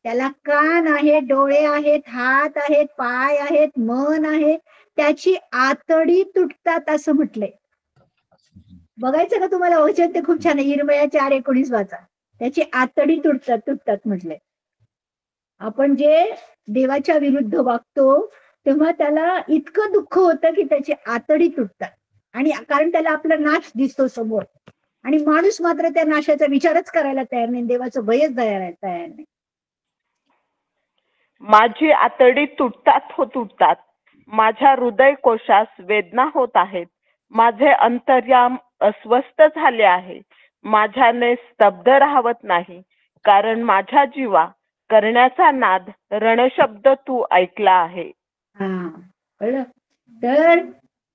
त्याला कान आहे, डोळे आहेत, हात आहेत, पाय आहेत, मन आहे, त्याची आतडी तुटतात असं म्हटलंय. बघायचं का तुम्हाला वचन? ते खूप छान आहे. इर्मया 4:19 वाचा. त्याची आतडी तुटतात म्हटलंय. आपण जे देवाच्या विरुद्ध वागतो तेव्हा त्याला इतकं दुःख होतं की त्याची आतडी तुटतात, आणि कारण त्याला आपला नाश दिसतो समोर, आणि माणूस मात्र त्या नाशाचा विचारच करायला तयार नाही, देवाचं भयच तयार नाही. माझी आतडी तुटतात. माझ्या हृदय कोशास वेदना होत आहेत. माझे अंतर्याम अस्वस्थ झाले आहे. माझ्याने स्तब्ध राहवत नाही, कारण माझ्या जीवा करण्याचा नाद रणशब्द तू ऐकला आहे. हा, कळलं? तर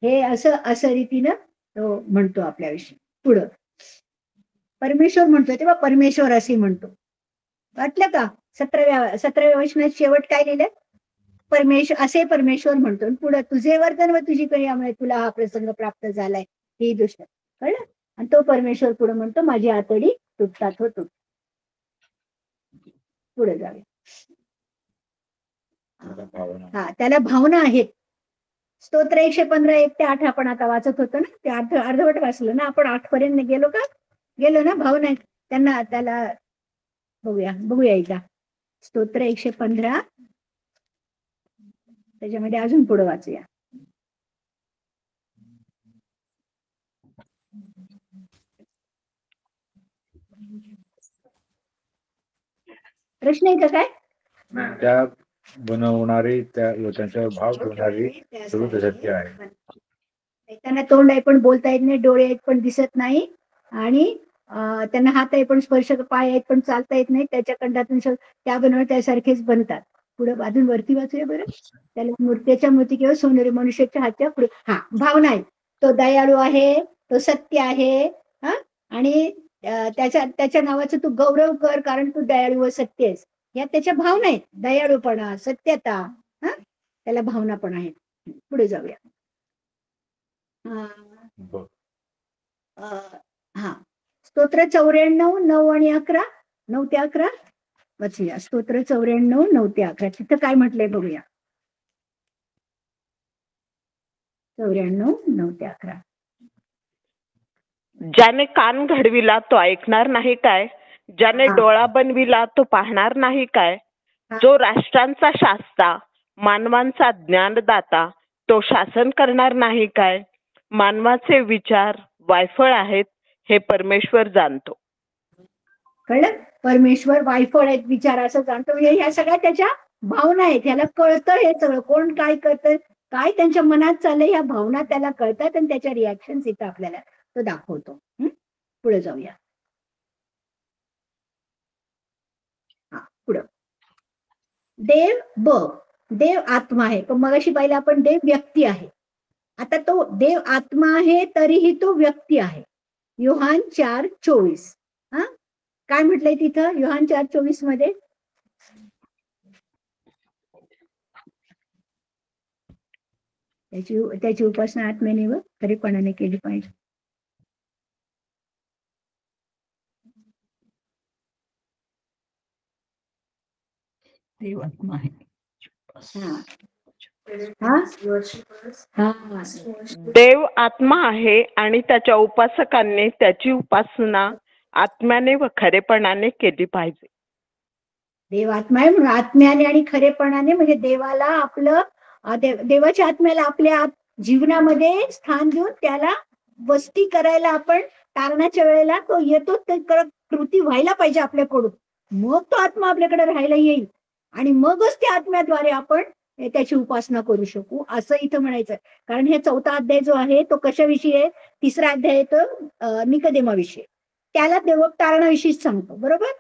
हे असं रीतीनं तो म्हणतो आपल्याविषयी. पुढं परमेश्वर म्हणतो तेव्हा परमेश्वर असे म्हणतो. वाटलं का? 17व्या वचनात शेवट काय लिहिलं? असे परमेश्वर म्हणतो. पुढे तुझे वर्तन व तुझी क्रियामुळे तुला हा प्रसंग प्राप्त झालाय, ही दृष्ट. कळलं? आणि तो परमेश्वर पुढे म्हणतो माझी आतडी तुटतात होतो. पुढे जाऊया. हा, त्याला भावना आहेत. स्तोत्र 115 1-8 आपण आता वाचत होतो ना, ते अर्धवट वाचलं ना आपण. 8 पर्यंत गेलो ना. भावना आहेत त्यांना. त्याला बघूया एकदा. स्तोत्र 115 त्याच्यामध्ये अजून पुढे वाचूया. प्रश्न आहे का काय? त्या बनवणारे, त्यांच्यावर भाव ठेवणारे सर्व सत्य आहे. त्यांना तोंड आहे पण बोलता येत नाही, डोळे आहेत पण दिसत नाही, आणि त्यांना हात आहे पण स्पर्श, पाय आहेत पण चालता येत नाही, त्याच्या कंठातून त्या बनवणार त्यासारखेच बनतात. पुढे अजून वरती वाचूया बरं. त्याला मूर्त्याच्या मूर्ती किंवा सोनेरी मनुष्याच्या हातच्या पुढे. हा, भावना आहे. तो दयाळू आहे, तो सत्य आहे, हा, आणि त्याच्या नावाचं तू गौरव कर कारण तू दयाळू व सत्य आहेस. या त्याच्या भावना आहेत. दयाळूपणा, सत्यता, हा, त्याला भावना पण आहेत. पुढे जाऊया. हा, स्तोत्र 94 9 आणि 11, 9 ते 11 वाचूया. स्तोत्र 94 9 ते 11 तिथं काय म्हटलंय बघूया. 94 9 ते 11. ज्याने कान घडविला तो ऐकणार नाही काय? ज्याने डोळा बनविला तो पाहणार नाही काय? जो राष्ट्रांचा शास्ता, मानवांचा ज्ञानदाता, तो शासन करणार नाही काय? मानवाचे विचार वायफळ आहेत, हे परमेश्वर जाणतो. कळलं? परमेश्वर वायफळ आहेत विचार असं जाणतो. म्हणजे ह्या सगळ्या त्याच्या भावना आहेत. ह्याला कळतं हे सगळं, कोण काय करतं, काय त्यांच्या मनात चाललंय, ह्या भावना त्याला कळतात, आणि त्याच्या रिॲक्शन इथं आपल्याला तो दाखवतो. पुढे जाऊया. हा, पुढं. देव आत्मा आहे. पण मगाशी पाहिलं आपण देव व्यक्ती आहे. आता तो देव आत्मा आहे तरीही तो व्यक्ती आहे. योहान 4:24. हा, काय म्हटलंय तिथं योहान 4:24 मध्ये? त्याची उपासना आत्म्याने व खरेपणाने केली पाहिजे. देव आत्मा आहे. देव आत्मा आहे आणि त्याच्या उपासकांनी त्याची उपासना आत्म्याने व खरेपणाने केली पाहिजे. देव आत्मा आहे म्हणून आत्म्याने आणि खरेपणाने, म्हणजे देवाला आपलं देवाच्या आत्म्याला आपल्या जीवनामध्ये स्थान देऊन त्याला वस्ती करायला आपण तारणाच्या वेळेला तो येतो, कृती व्हायला पाहिजे आपल्याकडून, मग तो आत्मा आपल्याकडे राहायला येईल, आणि मगच त्या आत्म्याद्वारे आपण त्याची उपासना करू शकू, असं इथं म्हणायचं. कारण हे 4था अध्याय जो आहे तो कशाविषयी आहे? 3रा अध्याय तो निकोदेमाविषयी, त्याला देव तारणाविषयीच सांगतो, बरोबर.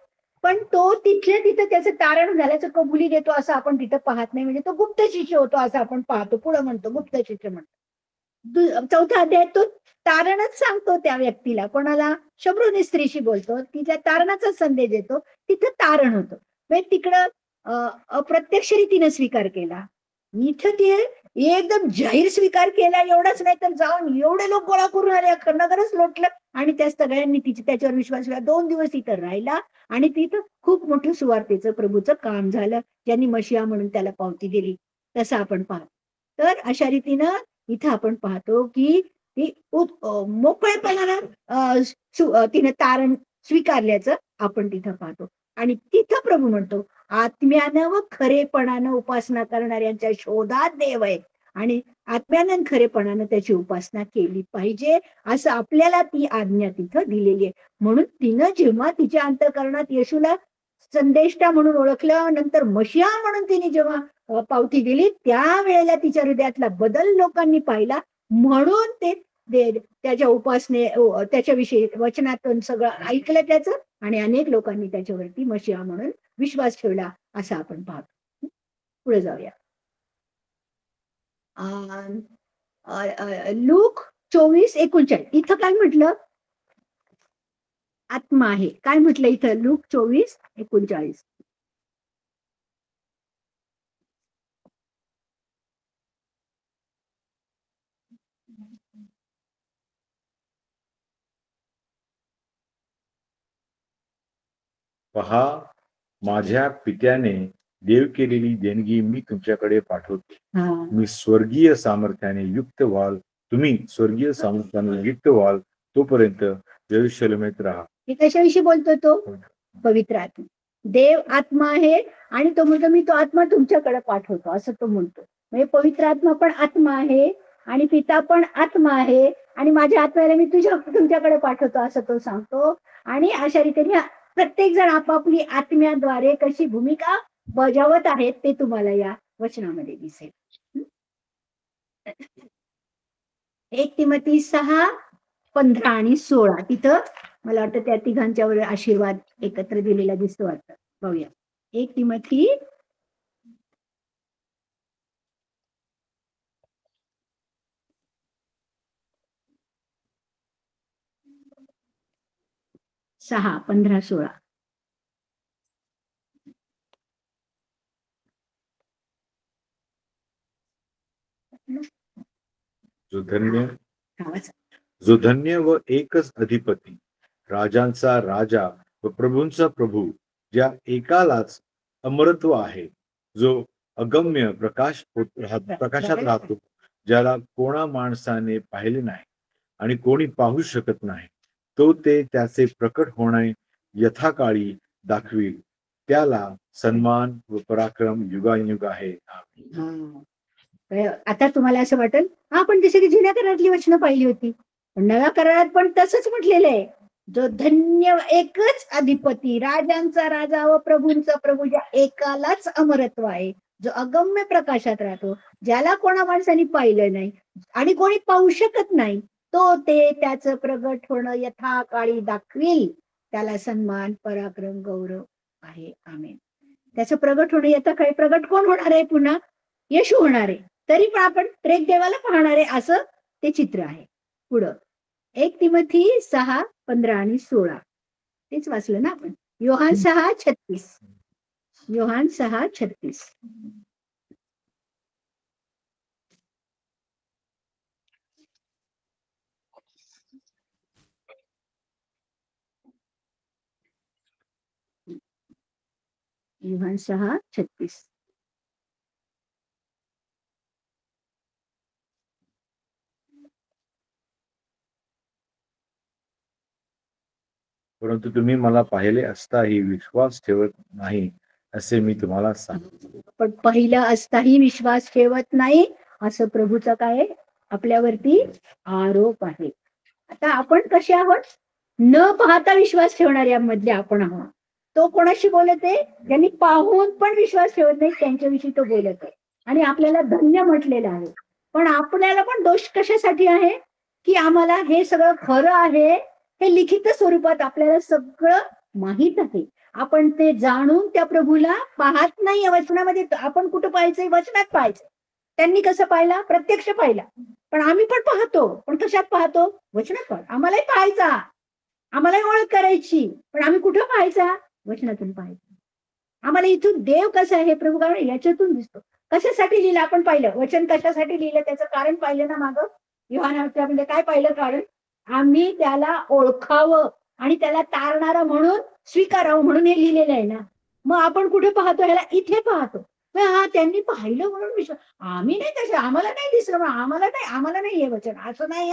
पण तो तिथल्या तिथं त्याचं तारण झाल्याचं कबुली देतो असं आपण तिथं पाहत नाही. म्हणजे तो गुप्त शिष्य होतो असं आपण पाहतो. पुढे म्हणतो गुप्त शिष्य म्हणतो. 4था अध्याय तो तारणच सांगतो त्या व्यक्तीला. कोणाला? शब्रुनी स्त्रीशी बोलतो, तिच्या तारणाचा संदेश देतो, तिथं तारण होतं. म्हणजे तिकडं अप्रत्यक्ष रीतीने स्वीकार केला, इथं ते एकदम जाहीर स्वीकार केला. एवढंच नाही तर जाऊन एवढे लोक गोळा करून आले, अख्खं नगरच लोटलं आणि त्या सगळ्यांनी त्याच्यावर विश्वास ठेवला. 2 दिवस तिथं राहिला आणि तिथं खूप मोठं सुवार्तेचं प्रभूचं काम झालं, ज्यांनी मशिया म्हणून त्याला पावती दिली. तसं आपण पाहतो. तर अशा रीतीनं इथं आपण पाहतो की ती मोकळेपणानं तिने तारण स्वीकारल्याचं आपण तिथं पाहतो. आणि तिथं प्रभू म्हणतो, आत्म्यानं व खरेपणानं उपासना करणाऱ्यांच्या शोधात देव आहे आणि आत्म्यानं खरेपणानं त्याची उपासना केली पाहिजे, असं आपल्याला ती आज्ञा तिथं दिलेली आहे. म्हणून तिनं जेव्हा तिच्या अंतःकरणात येशूला संदेष्टा म्हणून ओळखलं, नंतर मशिया म्हणून तिने जेव्हा पावती दिली, त्यावेळेला तिच्या हृदयातला बदल लोकांनी पाहिला. म्हणून ते त्याच्या उपासने त्याच्याविषयी वचनातून सगळं ऐकलं त्याचं आणि अनेक लोकांनी त्याच्यावरती मशिया म्हणून विश्वास ठेवला, असं आपण पाहतो. पुढे जाऊया. लूक 24:39 इथं काय म्हटलं? आत्मा आहे. काय म्हटलं इथं? लूक 24:39. पहा, माझ्या पित्याने देव केलेली देणगी मी तुमच्याकडे पाठवतो. हा, मी स्वर्गीय सामर्थ्याने युक्त व्हाल, तुम्ही स्वर्गीय सामर्थ्याने युक्त व्हाल तोपर्यंत यरूशलेमेत राहा. हे कशाविषयी बोलतो तो? पवित्र आत्मा. देव आत्मा आहे आणि तो म्हणतो मी तो आत्मा तुमच्याकडे पाठवतो, असं तो म्हणतो. म्हणजे पवित्र आत्मा पण आत्मा आहे आणि पिता पण आत्मा आहे आणि माझ्या आत्म्याला मी तुमच्याकडे पाठवतो, असं तो सांगतो. आणि अशा रीतीने प्रत्येक जण आपापली आत्म्याद्वारे कशी भूमिका बजावत आहेत ते तुम्हाला या वचनामध्ये दिसेल. 1 तिमोथी 6:15 आणि 16 तिथं मला वाटतं त्या तिघांच्यावर आशीर्वाद एकत्र दिलेला दिसतो वाटतं. बघूया. 1 तिमोथी 6:15-16. जो धन्य व एकच अधिपती, राजांचा राजा व प्रभूंचा प्रभू, ज्या एकालाच अमरत्व आहे, जो अगम्य प्रकाशात राहतो, ज्याला कोणा माणसाने पाहिले नाही आणि कोणी पाहू शकत नाही, तो ते त्याचे प्रकट होणे यथाकाळी दाखवील. त्याला सन्मान व पराक्रम युगायुग आहे. आता तुम्हाला असं वाटेल, आपण जसे की जुन्या करारातली वचनं पाहिली होती, पण नव्या करारात पण तसंच म्हटलेलं आहे. जो धन्य एकच अधिपती, राजांचा राजा व प्रभूंचा प्रभू, ज्या एकालाच अमरत्व आहे, जो अगम्य प्रकाशात राहतो, ज्याला कोणा माणसाने पाहिलं नाही आणि कोणी पाहू शकत नाही, तो ते त्याचं प्रगट होणं यथाकाळी दाखवील. त्याला सन्मान पराक्रम गौरव आहे. आमेन. त्याचं प्रगट होणं यथाकाळी. प्रगट कोण होणार आहे? पुन्हा येशू होणार आहे. तरी पण आपण त्रेक देवाला पाहणार आहे, असं ते चित्र आहे. पुढं 1 तिमोथी 6:15 आणि 16 तेच वाचलं ना आपण. योहान 6:36. योहान 6:36. योहान 6:36. परंतु तुम्ही मला पाहिले असताही विश्वास ठेवत नाही, असे मी तुम्हाला सांगतो. पण पहिलं असताही विश्वास ठेवत नाही, असं प्रभूचं काय आपल्यावरती आरोप आहे. आता आपण कसे आहोत? न पाहता विश्वास ठेवणाऱ्या मधले आपण आहोत. तो कोणाशी बोलत आहे? ज्यांनी पाहून पण विश्वास ठेवत नाही, त्यांच्याविषयी तो बोलत आहे. आणि आपल्याला धन्य म्हटलेलं आहे. पण आपल्याला पण दोष कशासाठी आहे? की आम्हाला हे सगळं खरं आहे हे लिखित स्वरूपात आपल्याला सगळं माहित आहे. आपण ते जाणून त्या प्रभूला पाहत नाही. वचनामध्ये आपण कुठं पाहायचंय? वचनात पाहायचंय. त्यांनी कसं पाहिला? प्रत्यक्ष पाहिला. पण आम्ही पण पाहतो. पण कशात पाहतो? वचनात पाहतो. आम्हालाही पाहायचा, आम्हालाही ओळख करायची, पण आम्ही कुठं पाहायचा? वचनातून पाहायचं. आम्हाला इथून देव कसा आहे प्रभू काय याच्यातून दिसतो. कशासाठी लिहिलं आपण पाहिलं, वचन कशासाठी लिहिलं त्याचं कारण पाहिलं ना मागं. योहानामध्ये काय पाहिलं कारण? आम्ही त्याला ओळखावं आणि त्याला तारणारा म्हणून स्वीकारावं म्हणून हे लिहिलेलं आहे ना. मग आपण कुठे पाहतो? ह्याला इथे पाहतो. हा त्यांनी पाहिलं म्हणून विश्वास. आम्ही नाही तसे, आम्हाला नाही दिसलं, आम्हाला नाही हे वचन असं नाही.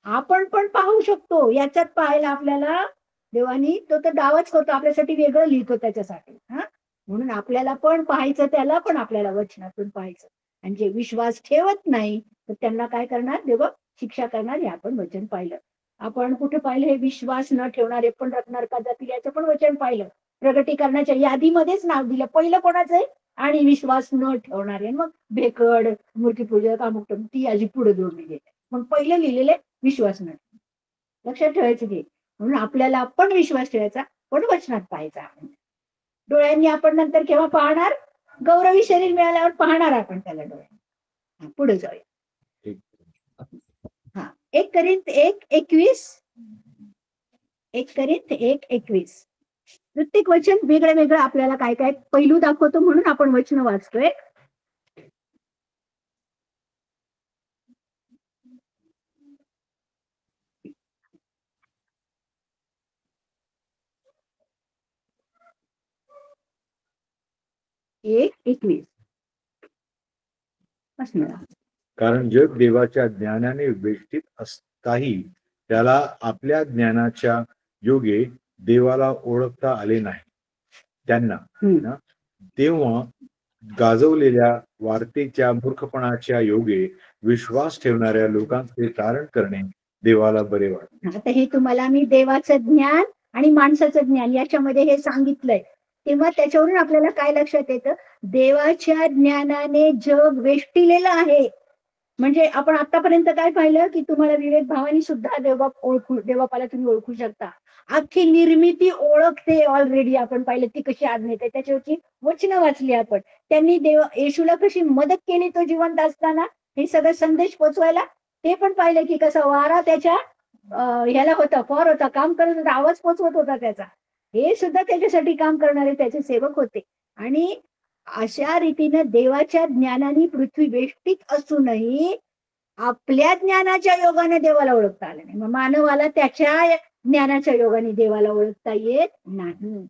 आपण पण पाहू शकतो. याच्यात पाहायला आपल्याला देवानी तो तर डावच करतो, आपल्यासाठी वेगळं लिहितो त्याच्यासाठी. म्हणून आपल्याला पण पाहायचं, त्याला पण आपल्याला वचनातून पाहायचं. आणि जे विश्वास ठेवत नाही तर त्यांना काय करणार? देव शिक्षा करणार. हे आपण वचन पाहिलं. आपण कुठे पाहिलं? हे विश्वास न ठेवणारे पण नरकात जातील याचं पण वचन पाहिलं. प्रगटीकरणाच्या यादीमध्येच नाव दिलं. पहिलं कोणाचं आहे? आणि विश्वास न ठेवणारे. मग भेकड, मूर्तीपूजक, अमुक ती आजी पुढे जोडली गेली. मग पहिलं लिहिलेले विश्वास न. लक्षात ठेवायचं ते. म्हणून आपल्याला पण विश्वास ठेवायचा, पण वचनात पाहायचा. आपण डोळ्यांनी आपण नंतर केव्हा पाहणार? गौरवी शरीर मिळाल्यावर पाहणार आपण त्याला डोळ्यांनी. पुढे जाऊया. 1 कोरिन्थ 1:21. 1 कोरिन्थ 1:21. प्रत्येक वचन वेगळं वेगळं आपल्याला काय काय पैलू दाखवतो म्हणून आपण वचन वाचतोय. एक 21. कारण जग देवाच्या ज्ञानाने वेष्टीत असताही त्याला आपल्या ज्ञानाच्या योगे देवाला ओळखता आले नाही. त्यांना तेव्हा गाजवलेल्या वार्तेच्या मूर्खपणाच्या योगे विश्वास ठेवणाऱ्या लोकांचे तारण करणे देवाला बरे वाटते. आता हे तुम्हाला मी देवाचं ज्ञान आणि माणसाचं ज्ञान याच्यामध्ये हे सांगितलंय. तेव्हा त्याच्यावरून आपल्याला काय लक्षात येतं? देवाच्या ज्ञानाने जग वेष्टिलेलं आहे. म्हणजे आपण आतापर्यंत काय पाहिलं की तुम्हाला विवेक भावानी सुद्धा देवबापाला तुम्ही ओळखू शकता. अख्खी निर्मिती ओळखते ऑलरेडी. आपण पाहिलं ती कशी आज्ञा येते, त्याच्यावरची वचनं वाचली आपण. त्यांनी येशूला कशी मदत केली तो जिवंत असताना हे सगळं संदेश पोचवायला. ते पण पाहिलं की कसा वारा त्याच्या ह्याला होता, फॉर होता, काम करत होता, आवाज पोचवत होता त्याचा. हे सुद्धा त्याच्यासाठी काम करणारे त्याचे सेवक होते. आणि अशा रीतीने देवाच्या ज्ञानाने पृथ्वी वेष्टीत असूनही आपल्या ज्ञानाच्या योगाने देवाला ओळखता आलं नाही. मग मानवाला त्याच्या ज्ञानाच्या योगाने देवाला ओळखता येत नाही.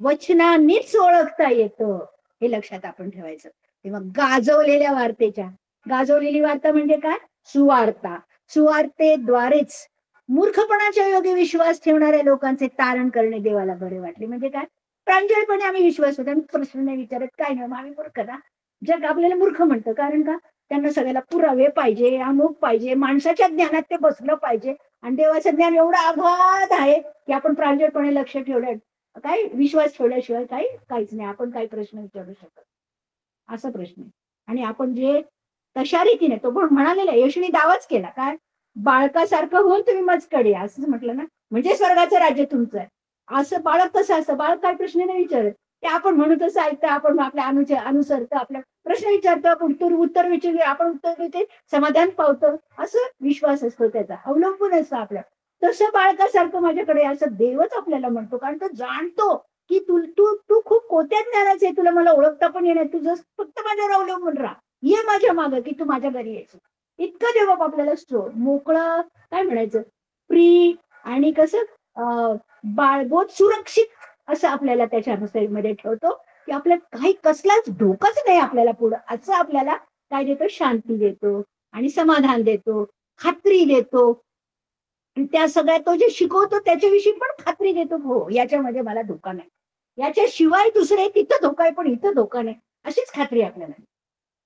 वचनानेच ओळखता येतं. हे लक्षात आपण ठेवायचं. तेव्हा गाजवलेल्या वार्तेच्या, गाजवलेली वार्ता म्हणजे काय? सुवार्ता. सुवार्तेद्वारेच मूर्खपणाच्या योगे विश्वास ठेवणाऱ्या लोकांचे तारण करणे देवाला बरे वाटले. म्हणजे काय? प्रांजळपणे आम्ही विश्वास होतो, आम्ही प्रश्न नाही विचारत, काय नाही, आम्ही मूर्ख ना. जग आपल्याला मूर्ख म्हणतं. कारण का? त्यांना सगळ्याला पुरावे पाहिजे, अमुक पाहिजे, माणसाच्या ज्ञानात ते बसलं पाहिजे. आणि देवाचं ज्ञान एवढं अगाध आहे की आपण प्रांजळपणे लक्ष ठेवलं, काय विश्वास ठेवल्याशिवाय काहीच नाही. आपण काही प्रश्न विचारू शकत, असा प्रश्न आहे. आणि आपण जे तशा रीतीने तो पण म्हणालेला, येशूने दावाच केला, काय बाळकासारखं होऊन तुम्ही मजकडे, असं म्हटलं ना. म्हणजे स्वर्गाचं राज्य तुमचं आहे. असं बाळक कसं असतं? बाळक काय प्रश्न नाही विचारत, ते आपण म्हणू तसं ऐकतं, आपण आपल्या अनुसरतं, आपल्या प्रश्न विचारतो, आपण उत्तर विचार, आपण उत्तर देते, समाधान पावतं. असं विश्वास असतो, त्याचा अवलंबून असतं आपल्या. तसं बाळकासारखं माझ्याकडे, असं देवच आपल्याला म्हणतो. कारण तो जाणतो की तू तू तू खूप कोत्या ज्ञानाचं आहे, तुला मला ओळखता पण येणार, तुझं फक्त माझ्यावर अवलंबून राहा, ये माझ्या मागं की तू माझ्या घरी यायचं. इतकं देव आपल्याला मोकळं, काय म्हणायचं, फ्री आणि कसं बाळगोत सुरक्षित असं आपल्याला त्याच्या मध्ये ठेवतो की आपल्याला काही कसलाच धोकाच नाही आपल्याला पुढं. असं आपल्याला काय देतो? शांती देतो आणि समाधान देतो, खात्री देतो. त्या सगळ्या तो जे शिकवतो त्याच्याविषयी पण खात्री देतो, हो याच्यामध्ये मला धोका नाही, याच्याशिवाय दुसरे तिथं धोका आहे पण इथं धोका नाही, अशीच खात्री आपल्याला.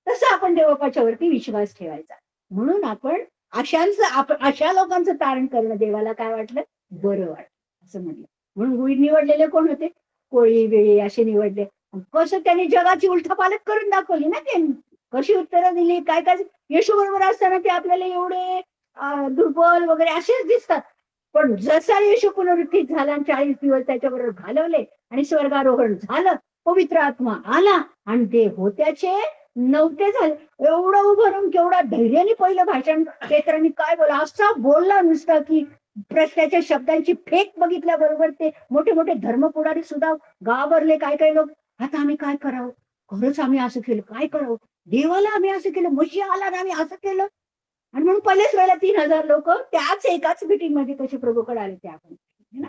तसं आपण देवबापाच्या वरती विश्वास ठेवायचा. म्हणून आपण अशा लोकांचं तारण करणं देवाला काय वाटलं? बरं वाटलं, असं म्हटलं. म्हणून निवडलेले कोण होते? कोळी वेळी असे निवडले. कसं त्यांनी जगाची उलथापालट करून दाखवली ना, त्यांनी कशी उत्तरं दिली, काय काय. येशू बरोबर असताना ते आपल्याला एवढे दुर्बल वगैरे असेच दिसतात. पण जसा येशू पुनरुत्थित झाला आणि 40 दिवस त्याच्याबरोबर घालवले आणि स्वर्गारोहण झालं, पवित्र आत्मा आला आणि ते होत्याचे नव्हते झाले. एवढं उभं राहून केवढा धैर्याने पहिलं भाषण पेत्रांनी काय बोला, असा बोलला नुसता की त्याच्या शब्दांची फेक बघितल्याबरोबर ते मोठे मोठे धर्मपुढारी सुद्धा घाबरले. काय काय लोक, आता आम्ही काय करावं, खरंच आम्ही असं केलं, काय करावं, देवाला आम्ही असं केलं, मशिहाला आम्ही असं केलं. आणि म्हणून पहिल्याच वेळेला 3,000 लोक त्याच एकाच मीटिंग मध्ये कसे प्रभूकडे आले ते आपण ना.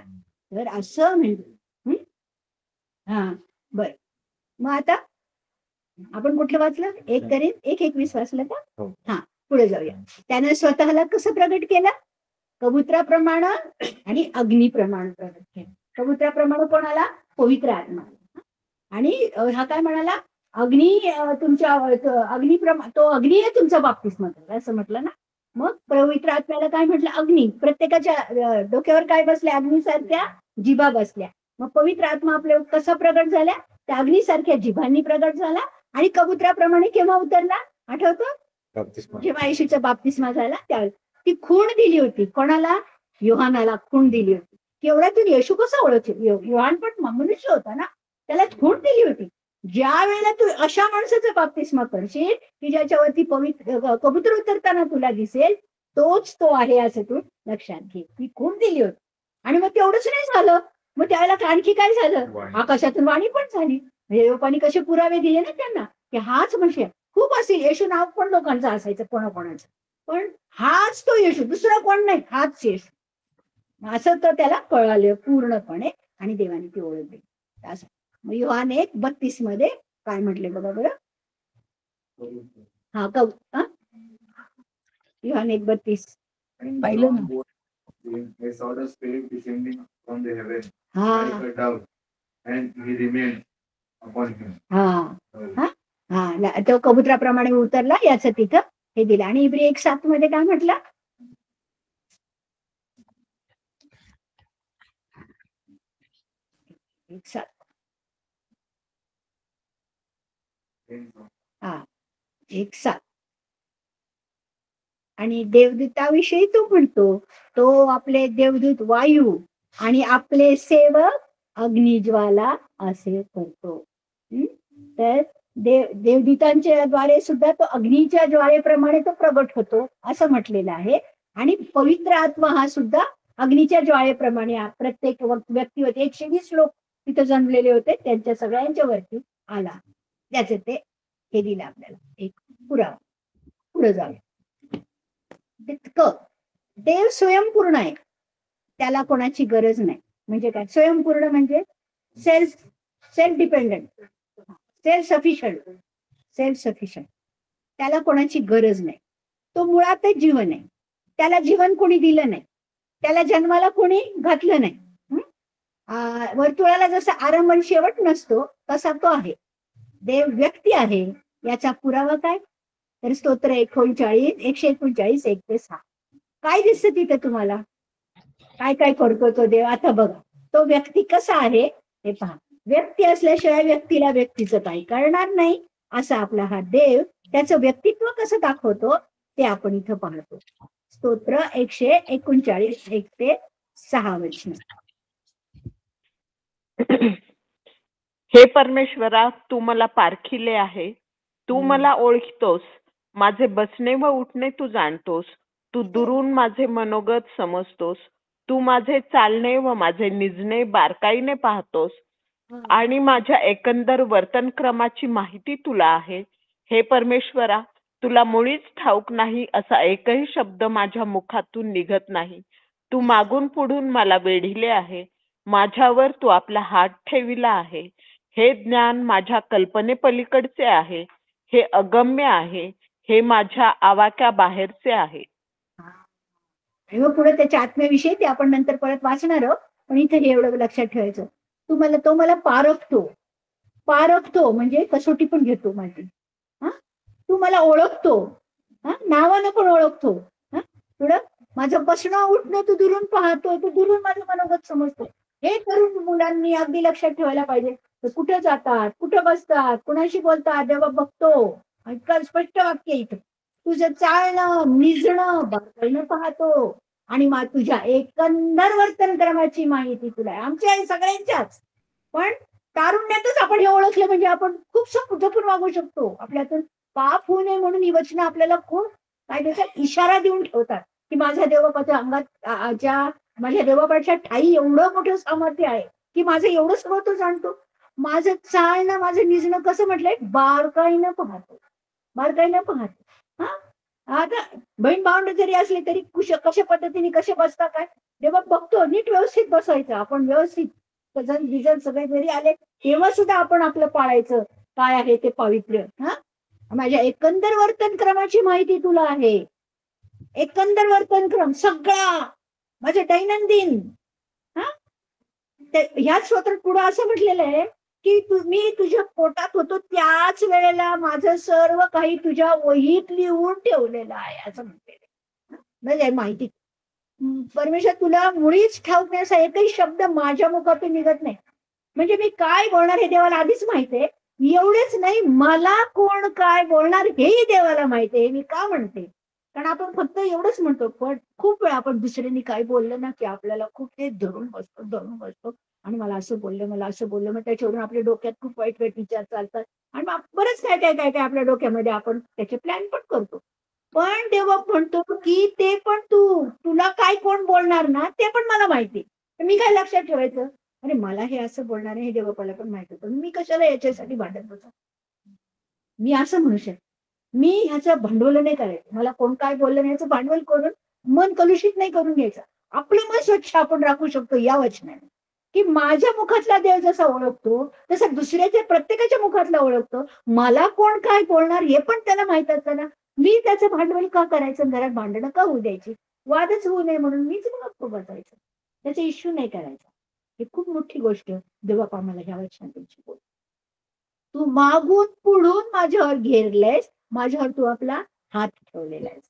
तर असं म्हणजे हा बर. मग आता आपण कुठलं वाचलं? 1 Corinthians 1:21 वाचलं का? हो. हा, पुढे जाऊया. त्याने स्वतःला कसं प्रगट केलं? कबुतराप्रमाणे आणि अग्निप्रमाणे प्रगट केलं. कबुतराप्रमाणे कोणाला? पवित्र आत्मा. आणि हा काय म्हणाला? अग्नी तुमच्या तो अग्नी आहे तुमचा बाप्तिस्मा असं म्हटलं ना. मग पवित्र आत्म्याला काय म्हटलं? अग्नी. प्रत्येकाच्या डोक्यावर काय बसल्या? अग्नीसारख्या जिभा बसल्या. मग पवित्र आत्मा आपल्या कसा प्रगट झाल्या? त्या अग्नीसारख्या जिभांनी प्रगट झाला. आणि कबुतराप्रमाणे केव्हा उतरला? आठवतं? बाप्तिस्मा. जेव्हा येशूचा बाप्तिस्मा झाला त्यावेळेस ती खूण दिली होती. कोणाला? योहानाला खूण दिली होती. केवढ्यातून येशू कसा ओळखतो? योहान पण मनुष्य होता ना, त्याला खूण दिली होती. ज्या वेळेला तू अशा माणसाचा बाप्तिस्मा करशील की ज्याच्यावरती पवित्र कबूतर उतरताना तुला दिसेल, तोच तो आहे असं तू लक्षात घे. ती खूण दिली होती. आणि मग तेवढंच नाही झालं, मग त्यावेळेला आणखी काय झालं? वाणी. आकाशातून वाणी पण झाली. म्हणजे लोकांनी कसे पुरावे दिले ना त्यांना की हाच मशीन. खूप असेल, येशू नाव पण लोकांचं असायचं कोणाकोणाचं, पण हाच तो येशू, दुसरा कोण नाही, हाच येशू असं तर त्याला कळालं पूर्णपणे. आणि देवाने ती ओळख दिली असं. मग योहान 1:32 मध्ये काय म्हटले बघा बरं. हा योहान 1:32 पाहिलं ना. I saw the Spirit descending from the heaven हा like a dove, and he remained upon him. हा तो कबुतराप्रमाणे उतरला याचं तिथं हे दिलं. आणि इब्री 1:7 मध्ये काय म्हटलं? हा 1:7. आणि देवदूताविषयी तो म्हणतो, तो आपले देवदूत वायू आणि आपले सेवक अग्निज्वाला असे करतो. तर देवदूतांच्या द्वारे सुद्धा तो अग्नीच्या ज्वालेप्रमाणे तो प्रगट होतो असं म्हटलेलं आहे. आणि पवित्र आत्मा हा सुद्धा अग्नीच्या ज्वालेप्रमाणे प्रत्येक व्यक्ती होते. 120 लोक तिथे जन्मलेले होते, त्यांच्या सगळ्यांच्या वरती आला. त्याचे ते हे दिलं आपल्याला एक पुरावा. पुढे जाऊया. देव स्वयंपूर्ण आहे, त्याला कोणाची गरज नाही. म्हणजे काय स्वयंपूर्ण? म्हणजे सेल्फ डिपेंडंट, सेल्फ सफिशियंट. त्याला कोणाची गरज नाही. तो मुळातच जीवन आहे. त्याला जीवन कोणी दिलं नाही, त्याला जन्माला कोणी घातलं नाही. वर्तुळाला जसा आरंभ आणि शेवट नसतो तसा तो आहे. देव व्यक्ती आहे याचा पुरावा काय? तर स्तोत्र 139 1-6 काय दिसतं तिथे तुम्हाला? काय काय करतो तो देव? आता बघा, तो व्यक्ती कसा आहे हे पहा. व्यक्ती असल्याशिवाय व्यक्तीला व्यक्तीचं काही करणार नाही. असा आपला हा देव त्याचं व्यक्तित्व कसं दाखवतो ते आपण इथं पाहतो. स्तोत्र 139 1-6 वचन. हे परमेश्वरा, तू मला पारखिले आहे. तू मला ओळखतोस. माझे बसणे व उठणे तू जाणतोस. तू दुरून माझे मनोगत समजतोस. तू माझे चालणे व माझे निजणे बारकाईने पाहतोस. आणि माझ्या एकंदर वर्तनक्रमाची माहिती तुला आहे. हे परमेश्वरा, तुला मुळीच ठाऊक नाही असा एकही शब्द माझ्या मुखातून निघत नाही. तू मागून पुढून मला वेढिले आहे. माझ्यावर तू आपला हात ठेविला आहे. हे ज्ञान माझ्या कल्पनेपलीकडचे आहे. हे अगम्य आहे. हे माझ्या आवाक्या बाहेरचे आहे. आणि मग पुढे त्याच्या आत्म्याविषयी ते आपण नंतर परत वाचणार आहोत. पण इथे हे एवढं लक्षात ठेवायचं, तो मला पारखतो म्हणजे कसोटी पण घेतो माझी. तू मला ओळखतो, नावानं पण ओळखतो. पुढं माझं बसणं उठणं तू दुरून पाहतो, तू दुरून माझं मनोगत समजतो. हे तरुण मुलांनी अगदी लक्षात ठेवायला पाहिजे. कुठं जातात, कुठं बसतात, कुणाशी बोलतात, देवा बघतो. इतकं स्पष्ट वाक्य इथं. तुझं चालणं निजणं बारकाईनं पाहतो. आणि तुझ्या एकंदर वर्तनक्रमाची माहिती तुला आहे. आमच्या आहे सगळ्यांच्याच. पण तारुण्यातच आपण हे ओळखलं म्हणजे आपण खूप जपून वागू शकतो. आपल्यातून पाप होऊ नये म्हणून ही वचनं आपल्याला खूप काय त्याचा इशारा देऊन ठेवतात की माझ्या देवापाच्या अंगात माझ्या देवापाच्या ठाई एवढं मोठं सामर्थ्य आहे की माझं एवढं सगळं तो जाणतो. माझं चालणं माझं निजणं कसं म्हटलंय बारकाईनं पाहतो. बारकाईनं पाहत. हा आता बहीण भावंड जरी असले तरी कशा पद्धतीने कसे बसता काय तेव्हा बघतो, नीट व्यवस्थित बसायचं आपण, व्यवस्थित सजन बिजन सगळे जरी आले तेव्हा सुद्धा आपण आपलं पाळायचं काय आहे ते पावित्र्य. हा माझ्या एकंदर वर्तन क्रमाची माहिती तुला आहे, एकंदर वर्तन क्रम सगळा माझं दैनंदिन. हा ह्याच स्तोत्रात पुढे असं म्हटलेलं आहे की मी तुझ्या पोटात होतो त्याच वेळेला माझं सर्व काही तुझ्या वहीत लिहून ठेवलेलं आहे असं म्हटलेलं आहे. म्हणजे माहिती परमेश्वर तुला मुळीच ठाऊक नाही असा एकही शब्द माझ्या मुखातून निघत नाही. म्हणजे मी काय बोलणार हे देवाला आधीच माहिती आहे. एवढेच नाही, मला कोण काय बोलणार हेही देवाला माहिती आहे. मी का म्हणते, कारण आपण फक्त एवढंच म्हणतो, पण खूप वेळा आपण दुसऱ्यांनी काय बोललं ना की आपल्याला खूप ते धरून बसतो आणि मला असं बोललं, मग त्याच्यावरून आपल्या डोक्यात खूप वाईट वाईट विचार चालतात आणि मग बरंच काय काय काय काय आपल्या डोक्यामध्ये आपण त्याचे प्लॅन पण करतो. पण तेव्हा म्हणतो की ते पण तुला काय कोण बोलणार ना ते पण मला माहिती, मी काय लक्षात ठेवायचं, अरे मला हे असं बोलणार आहे हे देवपाला पण माहिती होतं, मी कशाला याच्यासाठी भांडत बसतो. मी असं म्हणू शकते, मी ह्याचं भांडवल नाही करायचं, मला कोण काय बोललं नाही याचं भांडवल करून मन कलुषित नाही करून घ्यायचं. आपलं मन स्वच्छ आपण राखू शकतो या वचनाने, की माझ्या मुखातला देव जसा ओळखतो तसा दुसऱ्याच्या प्रत्येकाच्या मुखातला ओळखतो. मला कोण काय बोलणार हे पण त्याला माहित असताना मी त्याचं भांडवल का करायचं, घरात भांडणं का होऊ द्यायची, वादच होऊ नये म्हणून मीच मग बसायचं, त्याचा इश्यू नाही करायचा. ही खूप मोठी गोष्ट देवबाप आम्हाला ह्या वचनात शिकवतो. तू मागून पुढून माझ्यावर घेरलेस, माझ्यावर तू आपला हात ठेवलेला आहेस.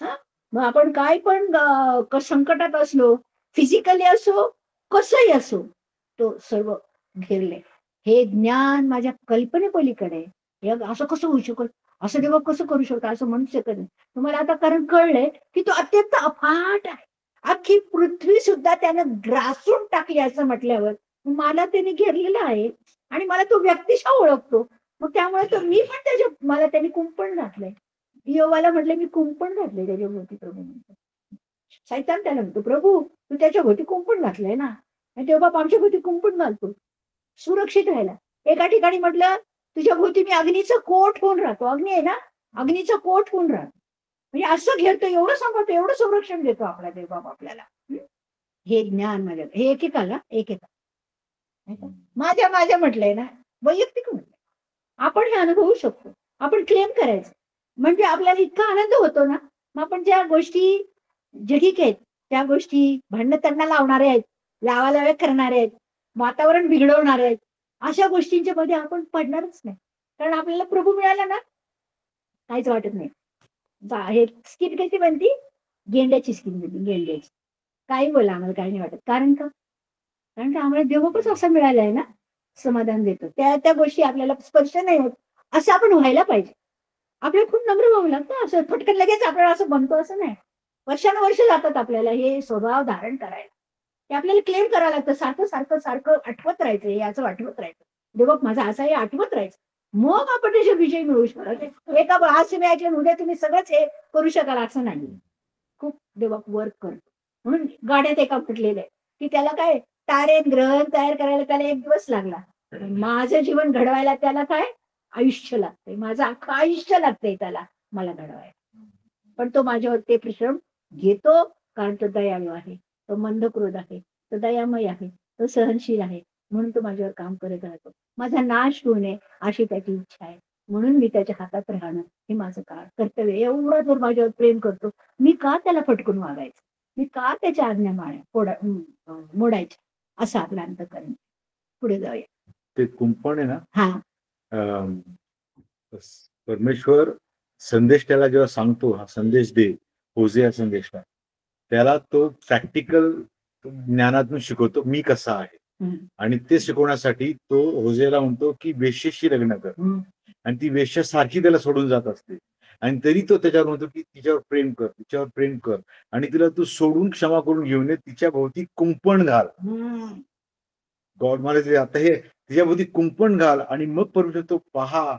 हा मग आपण काय पण संकटात असलो, फिजिकली असो कसंही असो, तो सर्व घेरले. हे ज्ञान माझ्या कल्पनेपलीकडे, असं कसं होऊ शकत, असं देवा कसं करू शकतो असं म्हणू शकत नाही. तुम्हाला आता कारण कळलंय की तो अत्यंत अफाट आहे. अख्खी पृथ्वी सुद्धा त्यानं ग्रासून टाकली असं म्हटल्यावर मला त्याने घेरलेलं आहे आणि मला तो व्यक्तिशः ओळखतो. मग त्यामुळे तर मी पण मला त्याने कुंपण घातलंय. योवाला म्हटलं मी कुंपण घातलंय त्याच्या भोवती. प्रभू म्हणतो, सैतान त्याला म्हणतो, प्रभू तू त्याच्या भोवती कुंपण घातलंय ना, आणि तेव्हा बाप आमच्या भोवती कुंपण घालतो सुरक्षित राहायला. एका ठिकाणी म्हटलं तुझ्या भोवती मी अग्नीचं कोट होऊन राहतो, अग्नी आहे ना, अग्नीचं कोट होऊन राहतो. म्हणजे असं घेतो, एवढं सांगतो, एवढं संरक्षण देतो आपला देव बाप आपल्याला. हे ज्ञान माझ्या हे एकेकाला माझ्या म्हटलंय ना, वैयक्तिक म्हटलंय, आपण हे अनुभवू शकतो, आपण क्लेम करायचं. म्हणजे आपल्याला इतका आनंद होतो ना, मग आपण ज्या गोष्टी जे ठीक आहेत त्या गोष्टी भांडणं त्यांना लावणारे आहेत, लावालाव्या करणारे आहेत, वातावरण बिघडवणारे आहेत, अशा गोष्टींच्या मध्ये आपण पडणारच नाही. कारण आपल्याला प्रभू मिळाला ना, काहीच वाटत नाही. हे स्किन कशी बनती, गेंड्याची स्किन बनती, गेंड्याची. काही बोला आम्हाला काही नाही वाटत. कारण का आम्हाला देवबापच असा मिळालाय ना, समाधान देतो. त्या गोष्टी आपल्याला स्पर्श नाही होत, असं आपण व्हायला पाहिजे. आपल्याला खूप नम्र व्हावं लागतं. असं फटकन लगेच आपल्याला असं बनतो असं नाही. वर्षानुवर्ष जातात आपल्याला हे स्वभाव धारण करायला. ते आपल्याला क्लेम करावं लागतं, सारखं सारखं सारखं आठवत राहायचं, याचं आठवत राहायचं, देवबाप माझा असा हे आठवत राहायचं, मग आपण त्याच्या विजय मिळवू शकतो. एका आज तुम्ही ऐकलं उद्या तुम्ही सगळंच हे करू शकाल असं नाही. खूप देवबाप वर्क करतो. म्हणून गाड्यात एका म्हटलेलं आहे की त्याला काय तारे ग्रहण तयार करायला त्याला 1 दिवस लागला, माझं जीवन घडवायला त्याला काय आयुष्य लागतंय, माझं अख्खं आयुष्य लागतंय त्याला मला घडवायला. पण तो माझ्यावर ते परिश्रम घेतो, कारण तो दयाळू आहे, तो मंद क्रोध आहे, तो दयामय आहे, तो सहनशील आहे, म्हणून तो माझ्यावर काम करत राहतो. माझा नाश होऊ नये अशी त्याची इच्छा आहे, म्हणून मी त्याच्या हातात राहणं हे माझं कर्तव्य. एवढं जर माझ्यावर प्रेम करतो, मी का त्याला फटकून वागायचं, मी का त्याच्या आज्ञा मोडायच्या, असं आपलं अंतःकरण. पुढे जाऊया. ते कुंपण आहे ना, हा परमेश्वर संदेश त्याला जेव्हा सांगतो, हा संदेश दे, होजिया संदेशला, त्याला तो प्रॅक्टिकल ज्ञानातून शिकवतो मी कसा आहे. आणि ते शिकवण्यासाठी तो होजेला म्हणतो की वेश्येशी लग्न कर, आणि ती वेश्या सारखी त्याला सोडून जात असते, आणि तरी तो त्याच्यावर म्हणतो की तिच्यावर प्रेम कर आणि तिला तू सोडून क्षमा करून घेऊन ये, तिच्या भोवती कुंपण घाल. गॉड मला आता हे तिच्या भोवती कुंपण घाल, आणि मग परमेश्वर तो पहा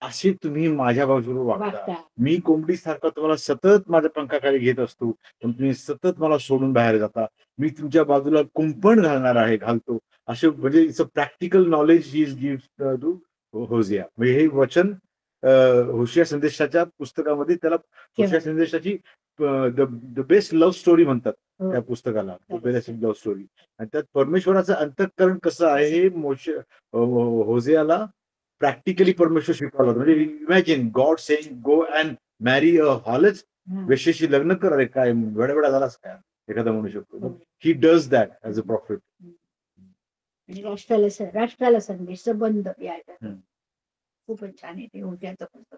असे तुम्ही माझ्या बाजूला वागता. मी कोंबडी सारखा तुम्हाला सतत माझ्या पंखाखाली घेत असतो, पण तुम्ही सतत मला सोडून बाहेर जाता. मी तुमच्या बाजूला कुंपण घालतो. असे म्हणजे it's a practical knowledge is give to होजिया. म्हणजे हे वचन होशिया संदेशाच्या पुस्तकामध्ये त्याला होशिया संदेशाची द बेस्ट लव्ह स्टोरी म्हणतात हो. त्या पुस्तकाला, बेस्ट लव्ह स्टोरी. आणि त्यात परमेश्वराचं अंतःकरण कसं आहे हे होसेयाला प्रॅक्टिकली परमेश्वर शिकवला. म्हणजे imagine God saying go and मॅरी अ हॉलच, वेश्येशी लग्न कर. अरे काय वेळा झालाच काय एखादा म्हणू शकतो. He does that as a profit. राष्ट्राला संदेश संबंध यायचा. खूपच छान आहे ते होत्याचं पुस्तक.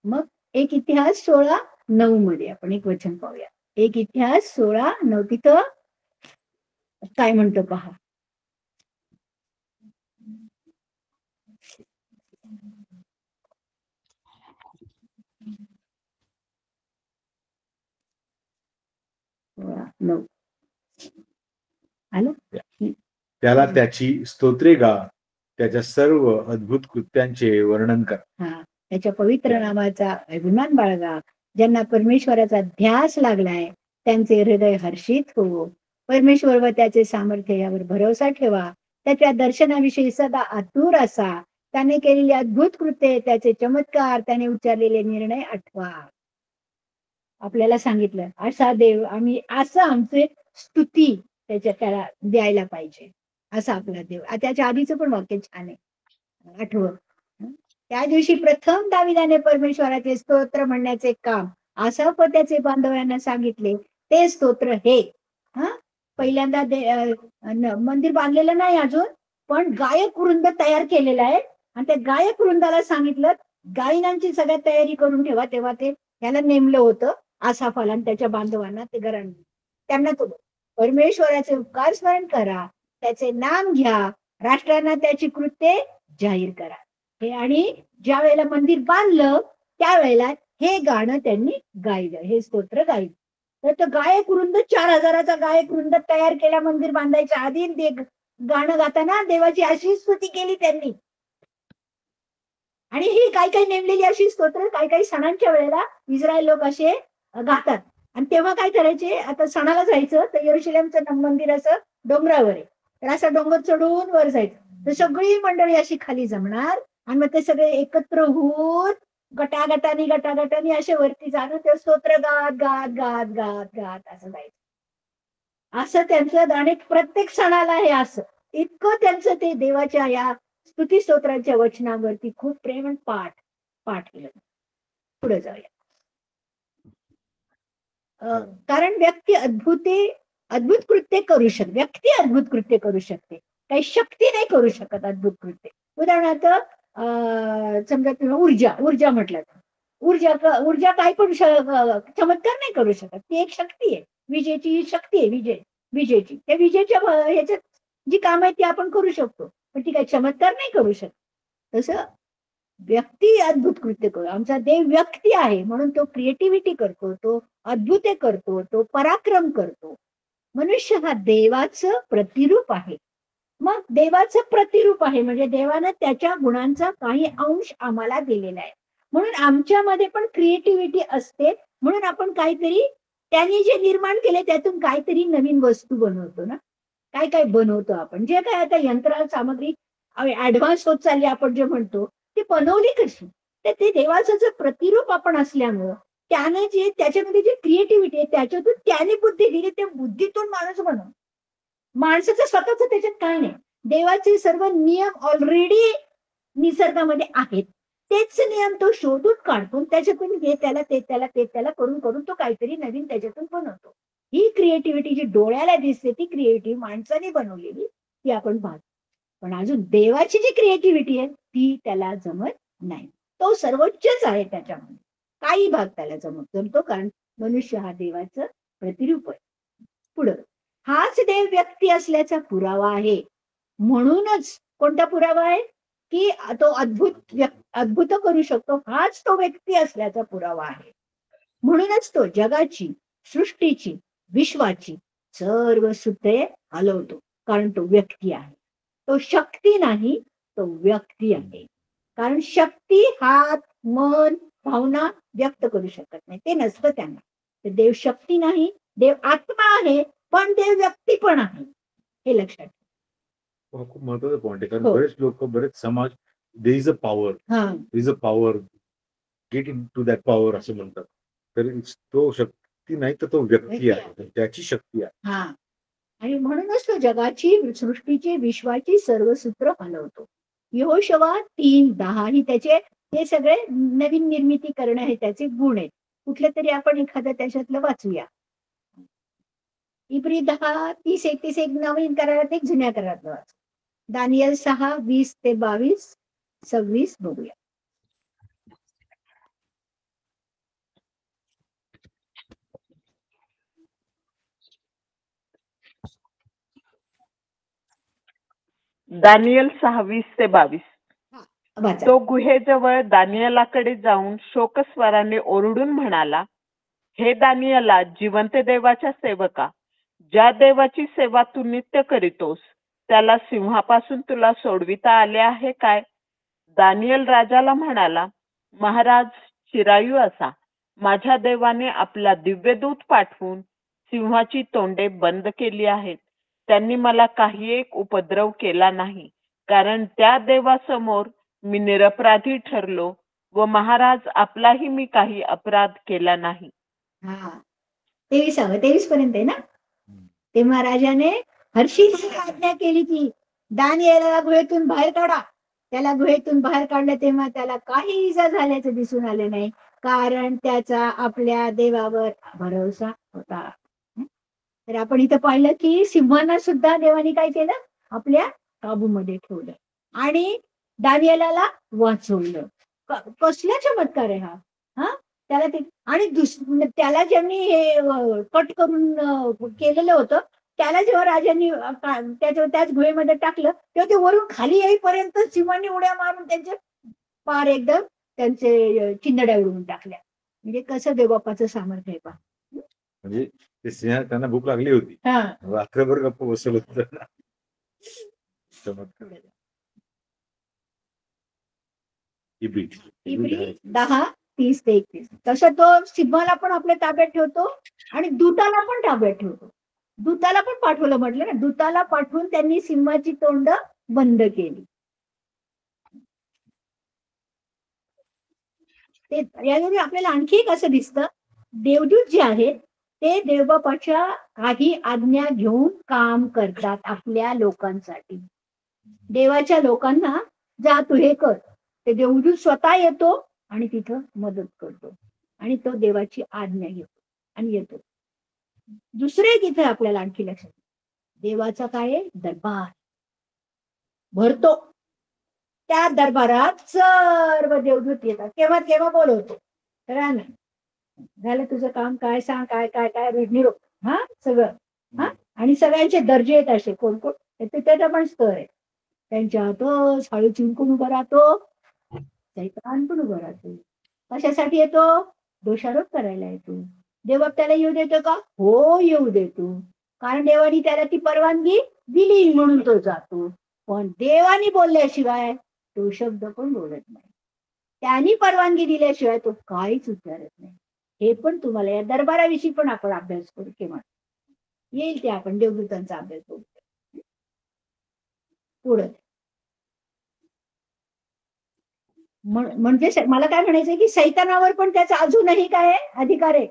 मग एक इतिहास 16:9 मध्ये आपण एक वचन पाहूया. एक इतिहास 16:9 तिथं काय म्हणतो पहा. आलं. त्याला त्याची स्तोत्रे गा, त्याच्या सर्व अद्भुत कृत्यांचे वर्णन कर. त्याच्या पवित्र नामाचा अभिमान बाळगा. ज्यांना परमेश्वराचा ध्यास लागलाय त्यांचे हृदय हर्षित हो. परमेश्वर व त्याचे सामर्थ्य यावर भरोसा ठेवा. त्याच्या दर्शनाविषयी सदा आतुर असा. त्याने केलेली अद्भुत कृत्ये, त्याचे चमत्कार, त्याने उच्चारलेले निर्णय आठवा. आपल्याला सांगितलं असा देव आम्ही, असं आमचे स्तुती त्याला द्यायला पाहिजे, असा आपला देव. त्याच्या आधीचं पण वाक्य छान आहे, आठवं. त्या दिवशी प्रथम दाविदाने परमेश्वराचे स्तोत्र म्हणण्याचे काम आसाफ व त्याचे बांधवांना सांगितले. ते स्तोत्र हे पहिल्यांदा मंदिर बांधलेलं नाही अजून, पण गायक वृंद तयार केलेला आहे. आणि त्या गायक वृंदाला सांगितलं गायनांची सगळ्यात तयारी करून ठेवा. तेव्हा ते याला नेमलं होतं आसाफाला आणि त्याच्या बांधवांना, ते घरांना. त्यांना तो परमेश्वराचे उपकार स्मरण करा, त्याचे नाम घ्या, राष्ट्रांना त्याची कृत्ये जाहीर करा. हे आणि ज्या वेळेला मंदिर बांधलं त्यावेळेला हे गाणं त्यांनी गायलं, हे स्तोत्र गायलं. तर तो गायक वृंद 4000चा गायक वृंद तयार केला मंदिर बांधायच्या आधी. गाणं गाताना देवाची अशी स्तुती केली त्यांनी. आणि ही काही नेमलेली अशी स्तोत्र काही सणांच्या वेळेला इस्रायल लोक असे गातात. आणि तेव्हा काय करायचे, आता सणाला जायचं तर यरुशलेमचं मंदिर असं डोंगरावर आहे, तर असं डोंगर चढून वर जायचं. तर सगळी मंडळी अशी खाली जमणार आणि मग ते सगळे एकत्र होऊन गटागटानी असे वरती जाणं, ते स्तोत्र गात गात गात गात गात असं जायचं. असं त्यांचं आणि प्रत्येक सणाला हे असं इतकं त्यांचं ते देवाच्या या स्तुती स्तोत्रांच्या वचनावरती खूप प्रेम आणि पाठ केलं. पुढे जाऊया. कारण व्यक्ती अद्भुत कृत्य करू शकते. व्यक्ती अद्भुत कृत्य करू शकते, काही शक्ती नाही करू शकत अद्भुत कृत्य. उदाहरणार्थ समजा तुम्ही ऊर्जा म्हटलं तर ऊर्जा काय पण चमत्कार नाही करू शकत. ती एक शक्ती आहे, विजेची शक्ती आहे. विजेची त्या विजेच्या ह्याच्यात जी काम आहे ती आपण करू शकतो, पण ती काही चमत्कार नाही करू शकत. तसं व्यक्ती अद्भुत कृत्य करू. आमचा देव व्यक्ती आहे म्हणून तो क्रिएटिव्हिटी करतो, तो अद्भुते करतो, तो पराक्रम करतो. मनुष्य हा देवाचं प्रतिरूप आहे. मग देवाचं प्रतिरूप आहे म्हणजे देवानं त्याच्या गुणांचा काही अंश आम्हाला दिलेला आहे. म्हणून आमच्यामध्ये पण क्रिएटिव्हिटी असते. म्हणून आपण काहीतरी त्यांनी जे निर्माण केले त्यातून काहीतरी नवीन वस्तू बनवतो ना. काय बनवतो आपण, जे काय आता यंत्र सामग्री ऍडव्हान्स होत चालली आपण जे म्हणतो, ती बनवली कशी, तर ते देवाचं जे प्रतिरूप आपण असल्यामुळं त्याने जे त्याच्यामध्ये जे क्रिएटिव्हिटी आहे त्याच्यातून त्याने बुद्धी दिली, त्या बुद्धीतून माणूस बनवतो. माणसाचं स्वतःच त्याच्यात काय नाही. देवाचे सर्व नियम ऑलरेडी निसर्गामध्ये आहेत. तेच नियम तो शोधून काढतो, त्याच्यातून हे त्याला ते त्याला करून तो काहीतरी नवीन त्याच्यातून बनवतो. ही क्रिएटिव्हिटी जी डोळ्याला दिसते ती क्रिएटिव्ह माणसाने बनवलेली ती आपण पाहतो. पण अजून देवाची जी क्रिएटिव्हिटी आहे ती त्याला जमत नाही. तो सर्वोच्चच आहे, त्याच्यामध्ये काही भाग त्याला जमतो, कारण मनुष्य हा देवाचं प्रतिरूप आहे. पुढं हाच देव व्यक्ती असल्याचा पुरावा आहे. म्हणूनच कोणता पुरावा आहे की तो अद्भुत करू शकतो, हाच तो व्यक्ती असल्याचा पुरावा आहे. म्हणूनच तो जगाची, सृष्टीची, विश्वाची सर्व सूत्रे हलवतो, कारण तो व्यक्ती आहे. तो शक्ती नाही, तो व्यक्ती आहे. कारण शक्ती हात, मन, भावना व्यक्त करू शकत नाही, ते नसतं त्यांना. देव शक्ती नाही, देव आत्मा आहे, पण देव व्यक्ती पण आहे. हे लक्षात ठेवा. खूप महत्वाचा पॉईंट आहे, कारण हो. बरेच लोक, बरेच समाज, देर इज अ पॉवर, हा there is a power, get into that power असं म्हणतात. तर तो शक्ती नाही तर तो व्यक्ती आहे, त्याची शक्ती आहे. हा आणि म्हणूनच तो जगाची, सृष्टीची, विश्वाची सर्व सूत्र हलवतो. यहोशुआ 3:10 ही त्याचे हे सगळे नवीन निर्मिती करणं हे त्याचे गुण आहेत. कुठले तरी आपण एखादं त्याच्यातलं वाचूया. इब्री 10:30-31 एक नवीन करारात, एक जुन्या करारातलं वाच. दानियल 6:20-22-26 बघूया. दानियल 6:20-22. वाचा. तो गुहेजवळ दानियलाकडे जाऊन शोकस्वराने ओरडून म्हणाला, हे दानियला, जिवंत देवाच्या सेवका, ज्या देवाची सेवा तू नित्य करीतोस, त्याला सिंहापासून तुला सोडविता आले आहे काय? दानियल राजाला म्हणाला, महाराज चिरायू असा, माझ्या देवाने आपला दिव्यदूत पाठवून सिंहाची तोंडे बंद केली आहेत. त्यांनी मला काही एक उपद्रव केला नाही, कारण त्या देवासमोर मी निरपराधी ठरलो व महाराज आपलाही मी काही अपराध केला नाही. हा 23 पर्यंत आहे ना. तेव्हा राजाने हर्षीची आज्ञा केली की दानियेला गुहेतून बाहेर काढा. त्याला गुहेतून बाहेर काढलं तेव्हा त्याला काही इजा झाल्याचं दिसून आले नाही, कारण त्याचा आपल्या देवावर भरोसा होता. तर आपण इथं पाहिलं की सिंहांना सुद्धा देवाने काय केलं, आपल्या काबूमध्ये ठेवलं आणि दानियेलाला वाचवलं. कसला चमत्कार आहे हा. हा त्याला ते आणि त्याला ज्यांनी हे कट करून केलेलं होतं, त्याला जेव्हा राजांनी त्याच गुहेमध्ये टाकलं तेव्हा ते वरून खाली येईपर्यंत सिंहांनी उड्या मारून त्यांचे पार एकदम त्यांचे चिंदड्या उडवून टाकल्या. म्हणजे कसं देवबापाचं सामर्थ्य आहे पहा. म्हणजे ते सिंह, त्यांना भूक लागली होती, हा रात्रभर गप्प बसवलं होतं. चमत्कार. इब्री इब्री 10:30-31. तसं तो सिंहाला पण आपल्या ताब्यात ठेवतो आणि दूताला पण ताब्यात ठेवतो. दूताला पण पाठवलं म्हटलं ना, दूताला पाठवून त्यांनी सिंहाची तोंड बंद केली. ते यामध्ये आपल्याला आणखी एक असं दिसतं, देवदूत जे आहेत ते देवबापाच्या काही आज्ञा घेऊन काम करतात आपल्या लोकांसाठी. देवाच्या लोकांना जा तू हे कर, ते देवदूत स्वतः येतो आणि तिथं मदत करतो आणि तो देवाची आज्ञा घेतो आणि येतो. दुसरे तिथे आपल्याला आणखी लक्षात, देवाचा काय आहे, दरबार भरतो. त्या दरबारात सर्व देवदूत येतात. केव्हा केव्हा बोलवतो, कळा ना, झालं तुझं काम, काय सांग, काय काय काय निरोप, हा सगळं. हा आणि सगळ्यांचे दर्जे आहेत असे, कोण कोण त्याचा पण स्तर आहे. त्यांच्या हातच हळू चिंकून उभा राहतो, सैतान पण उभा राहतो. कशासाठी येतो, दोषारोप करायला येतो. देव त्याला येऊ देतो का, हो येऊ देतो, कारण देवानी त्याला ती परवानगी दिली म्हणून तो जातो. पण देवानी बोलल्याशिवाय तो शब्द पण बोलत नाही. त्यांनी परवानगी दिल्याशिवाय तो काहीच उच्चारत नाही. हे पण तुम्हाला या दरबाराविषयी पण आपण अभ्यास करू, केव्हा येईल ते आपण देवदूतांचा अभ्यास करू. पुढे म्हणजे मला काय म्हणायचंय की सैतानावर पण त्याचा अजूनही काय अधिकार आहे.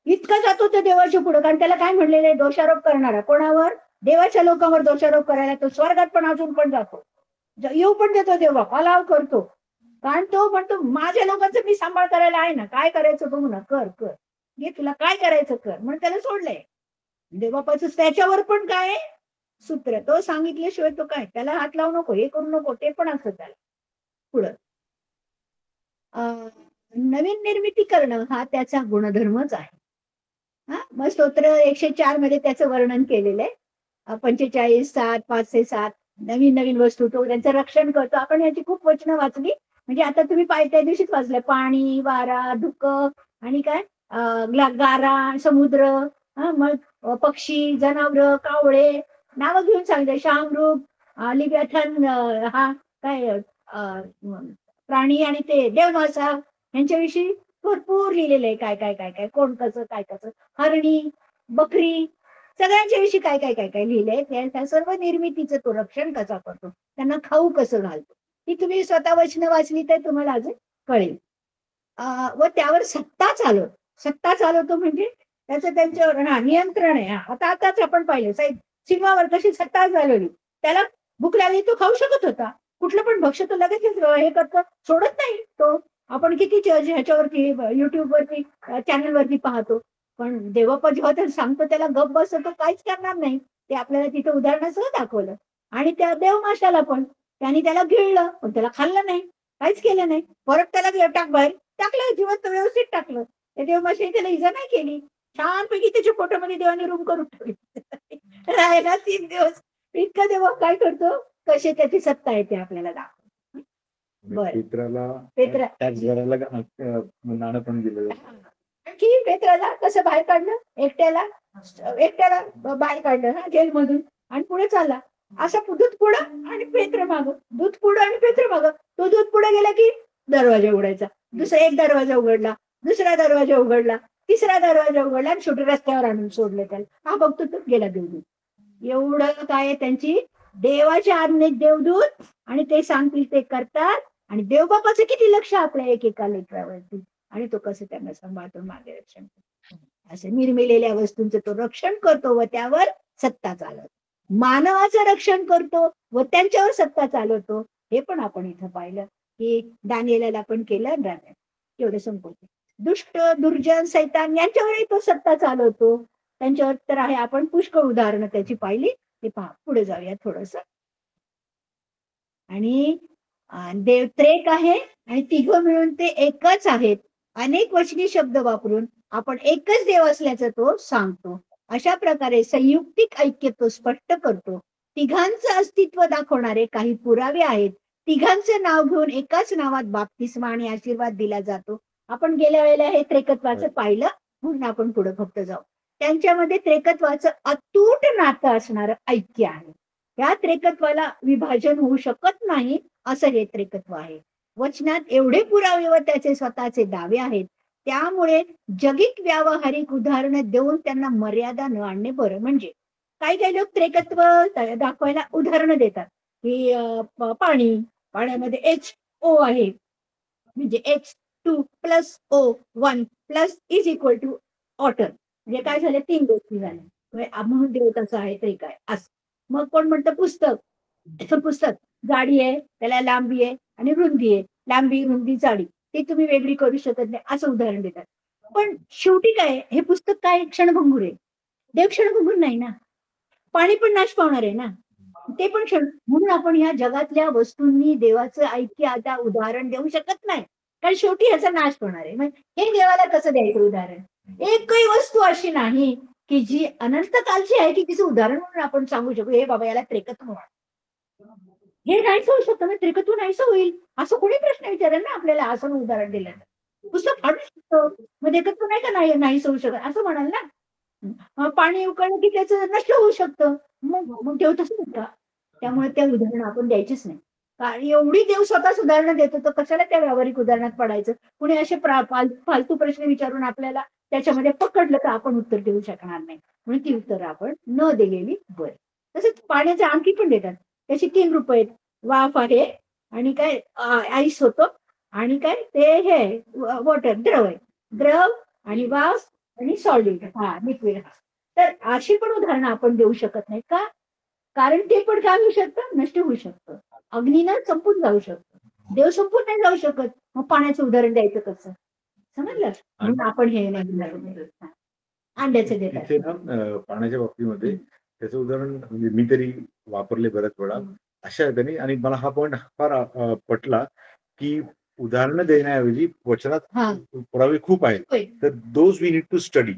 इतका जातो तो देवाच्या पुढे, कारण त्याला काय म्हणलेलं आहे, दोषारोप करणारा कोणावर, देवाच्या लोकांवर दोषारोप करायला तो स्वर्गात पण अजून पण जातो, येऊ पण देतो देवा, अलाव करतो. कारण तो म्हणतो माझ्या लोकांचा मी सांभाळ करायला आहे ना, काय करायचं बघू ना, कर कर घे, तुला काय करायचं कर, म्हणून त्याला सोडलंय. देवबापाचं त्याच्यावर पण काय सूत्र, तो सांगितल्याशिवाय तो काय, त्याला हात लावू नको, हे करू नको, ते पण असतं त्याला. पुढं नवीन निर्मिती करणं हा त्याचा गुणधर्मच आहे. हा मग स्तोत्र 104 मध्ये त्याचं वर्णन केलेलं आहे. 45:7, 5:7 नवीन नवीन वस्तू तो त्यांचं रक्षण करतो. आपण याची खूप वचनं वाचली, म्हणजे आता तुम्ही त्या दिवशीच वाचलंय, पाणी, वारा, धुकं आणि काय गारा, समुद्र, मग पक्षी, जनावर, कावळे नावं घेऊन सांगितलं, शामरूप, लिव्याथन, हा काय प्राणी आणि ते देवमासा यांच्याविषयी भरपूर लिहिलेलं आहे, काय काय काय काय कोण कसं काय कसं, हरणी, बकरी, सगळ्यांच्या विषयी काय काय काय काय लिहिलंय त्या सर्व निर्मितीचं तो रक्षण कसा करतो, त्यांना खाऊ कसं घालतो, ही तुम्ही स्वतः वचनं वाचली तर तुम्हाला अजून कळेल. व त्यावर सत्ता चालवतो म्हणजे त्याचं त्यांच्यावर नियंत्रण आहे. आताच आपण पाहिलं सिंहावर कशी सत्ता चालवली, त्याला भूक लागली तो खाऊ शकत होता, कुठलं पण भक्ष्य तो लगेच हे करतो, सोडत नाही तो. आपण किती ह्याच्यावरती युट्यूबवरती चॅनलवरती पाहतो, पण देवप्पा जेव्हा त्याला सांगतो त्याला गप बसतो, तो काहीच करणार नाही. ते आपल्याला तिथे उदाहरणासह दाखवलं. आणि त्या देवमाशाला पण त्यांनी त्याला गिळलं, पण त्याला खाल्लं नाही, काहीच केलं नाही. परत त्याला बाहेर टाकलं, जिवंत व्यवस्थित टाकलं. त्या देवमाशाने त्याला इजा नाही केली, छानपैकी त्याच्या पोटामध्ये देवाने रूम करून ठेवली. राहायला 3 दिवस. इतका देव काय करतो, कशी त्याची सत्ता येते आपल्याला दाखव. बरं. पेत्रा टॅक्स भरायला नाणं पण दिलं. आणखी पेत्राला कसं बाहेर काढलं, एकट्याला बाहेर काढलं ना जेलमधून, आणि पुढे चालला. असा दूध पुढं आणि पेत्र मागं, दूध पुढं आणि पेत्र मागं. तो दूध पुढे गेला की दरवाजा उघडायचा, एक दरवाजा उघडला, दुसरा दरवाजा उघडला, तिसरा दरवाजा उघडला, आणि शेवटी रस्त्यावर आणून सोडलं त्याला. हा बघतो तो गेला देवदूत. एवढं काय त्यांची देवाची आज्ञेत देवदूत, आणि ते सांगतील ते करतात. आणि देवबापाचं किती लक्ष आपल्या एकेका लेकरावरती, आणि तो कसं त्यांना सांभाळतो, मार्गदर्शन करतो. असं निर्मिलेल्या वस्तूंचं तो रक्षण करतो व त्यावर सत्ता चालवतो. मानवाचं रक्षण करतो व त्यांच्यावर सत्ता चालवतो. हे पण आपण इथं पाहिलं की दानिएलला पण केलं, आणि राजा एवढं संपवतो. दुष्ट दुर्जन सैतान यांच्यावरही तो सत्ता चालवतो. त्यांच्यावर तर आहे, आपण पुष्कळ उदाहरणं त्याची पाहिली. ते पहा, पुढे जाऊया थोडस. आणि देव त्रेक आहे, आणि तिघं मिळून ते एकच आहेत. अनेक वचनी शब्द वापरून आपण एकच देव असल्याचं तो सांगतो. अशा प्रकारे संयुक्तिक ऐक्य तो स्पष्ट करतो. तिघांचं अस्तित्व दाखवणारे काही पुरावे आहेत. तिघांचं नाव घेऊन एकाच नावात बाप्तिस्मा आणि आशीर्वाद दिला जातो. आपण गेल्या वेळेला हे त्रेकत्वाचं पाहिलं, म्हणून आपण पुढे फक्त जाऊ. त्यांच्यामध्ये त्रेकत्वाचं अतूट नातं असणारं ऐक्य आहे. या त्रेकत्वाला विभाजन होऊ शकत नाही, असं हे त्रेकत्व आहे. वचनात एवढे पुरावे व त्याचे स्वतःचे दावे आहेत, त्यामुळे जगिक व्यावहारिक उदाहरणं देऊन त्यांना मर्यादा न आणणे बरं. म्हणजे काही काही लोक त्रेकत्व दाखवायला उदाहरणं देतात की पाण्यामध्ये H2O आहे, म्हणजे H2 + O1 + is equal to water. म्हणजे काय झालं, 3 गोष्टी झाल्या. म्हणून देव तसं आहे ते काय असं. मग कोण म्हणतं पुस्तक जाडी आहे, त्याला लांबी आहे आणि रुंदी आहे, लांबी रुंदी जाडी ते तुम्ही वेगळी करू शकत नाही, असं उदाहरण देतात. पण शेवटी काय, हे पुस्तक काय क्षणभंगूर आहे, देव क्षणभंगूर नाही ना. पाणी पण नाश पावणार आहे ना, ते पण क्षण. म्हणून आपण ह्या जगातल्या वस्तूंनी देवाचं ऐक्य आता उदाहरण देऊ शकत नाही, कारण शेवटी ह्याचा नाश होणार आहे. म्हणजे हे देवाला कसं द्यायचं उदाहरण. एकही वस्तू अशी नाही की जी अनंत कालची आहे की तिचं उदाहरण म्हणून आपण सांगू शकू हे बाबा याला त्रेकत्व म्हणा. हे नाहीच होऊ शकतं ना, त्रिकत्व नाहीच होईल असं कोणी प्रश्न विचारेल ना आपल्याला, असं उदाहरण दिलं तर पुस्तक फाडू शकतो, मग एकत्व नाही का नाहीच होऊ शकत असं म्हणाल ना. पाणी उकळलं की त्याचं नष्ट होऊ शकतं, मग देव तसं होता. त्यामुळे त्या उदाहरणं आपण द्यायचीच नाही. कारण एवढी देव स्वतःच उदाहरणं देतो, तर कशाला त्या व्यावहारिक उदाहरणात पडायचं. कुणी असे फालतू प्रश्न विचारून आपल्याला त्याच्यामध्ये पकडलं तर आपण उत्तर देऊ शकणार नाही. म्हणून ती उत्तरं आपण न दिलेली बरी. तसंच पाण्याचे आणखी पण देतात, त्याची 3 रूप आहेत. वाफ आहे, आणि काय आईस होतो, आणि काय ते हे वॉटर द्रव आहे. द्रव आणि वाफ आणि सॉलिड लिक्विड. तर अशी पण उदाहरणं आपण देऊ शकत नाही का, कारण ते पण काय होऊ शकतं, नष्ट होऊ शकतं. अग्नीनं संपून जाऊ शकतं, देव संपून नाही जाऊ शकत. मग पाण्याचं उदाहरण द्यायचं कसं, समजलं. म्हणून आपण हे नाही अंड्याचं देतात. पाण्याच्या बाबतीमध्ये त्याचं उदाहरण म्हणजे मी तरी वापरले बऱ्याच वेळा अशा त्यांनी. आणि मला हा पॉईंट फार पटला की उदाहरणं देण्याऐवजी वचनात पुरावे खूप आहेत, तर those we need to study.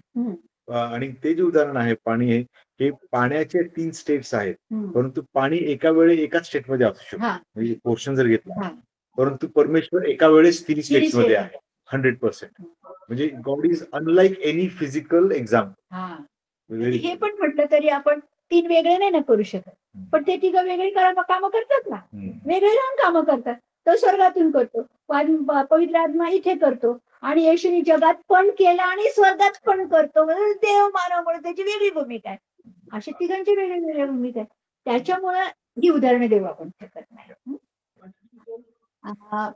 आणि ते जे उदाहरण आहे पाणी हे पाण्याचे 3 स्टेट्स आहेत, परंतु पाणी एका वेळी एकाच स्टेटमध्ये असू शकतो. म्हणजे पोर्शन जर घेतला, परंतु परमेश्वर एका वेळेस 3 स्टेट्स मध्ये आहे 100%. म्हणजे God is unlike any physical example. हे पण म्हटलं तरी आपण 3 वेगळे नाही ना करू शकत, पण ते 3 वेगळी कामं करतात ना, वेगळे राहून कामं करतात. तो स्वर्गातून करतो, पवित्र आत्मा इथे करतो, आणि येशूने जगात पण केलं आणि स्वर्गात पण करतो. देव मानव म्हणून त्याची वेगळी भूमिका आहे. अशा तिघांच्या वेगवेगळ्या भूमिका आहेत. त्याच्यामुळे ही उदाहरणं देऊ आपण शकत नाही. आ,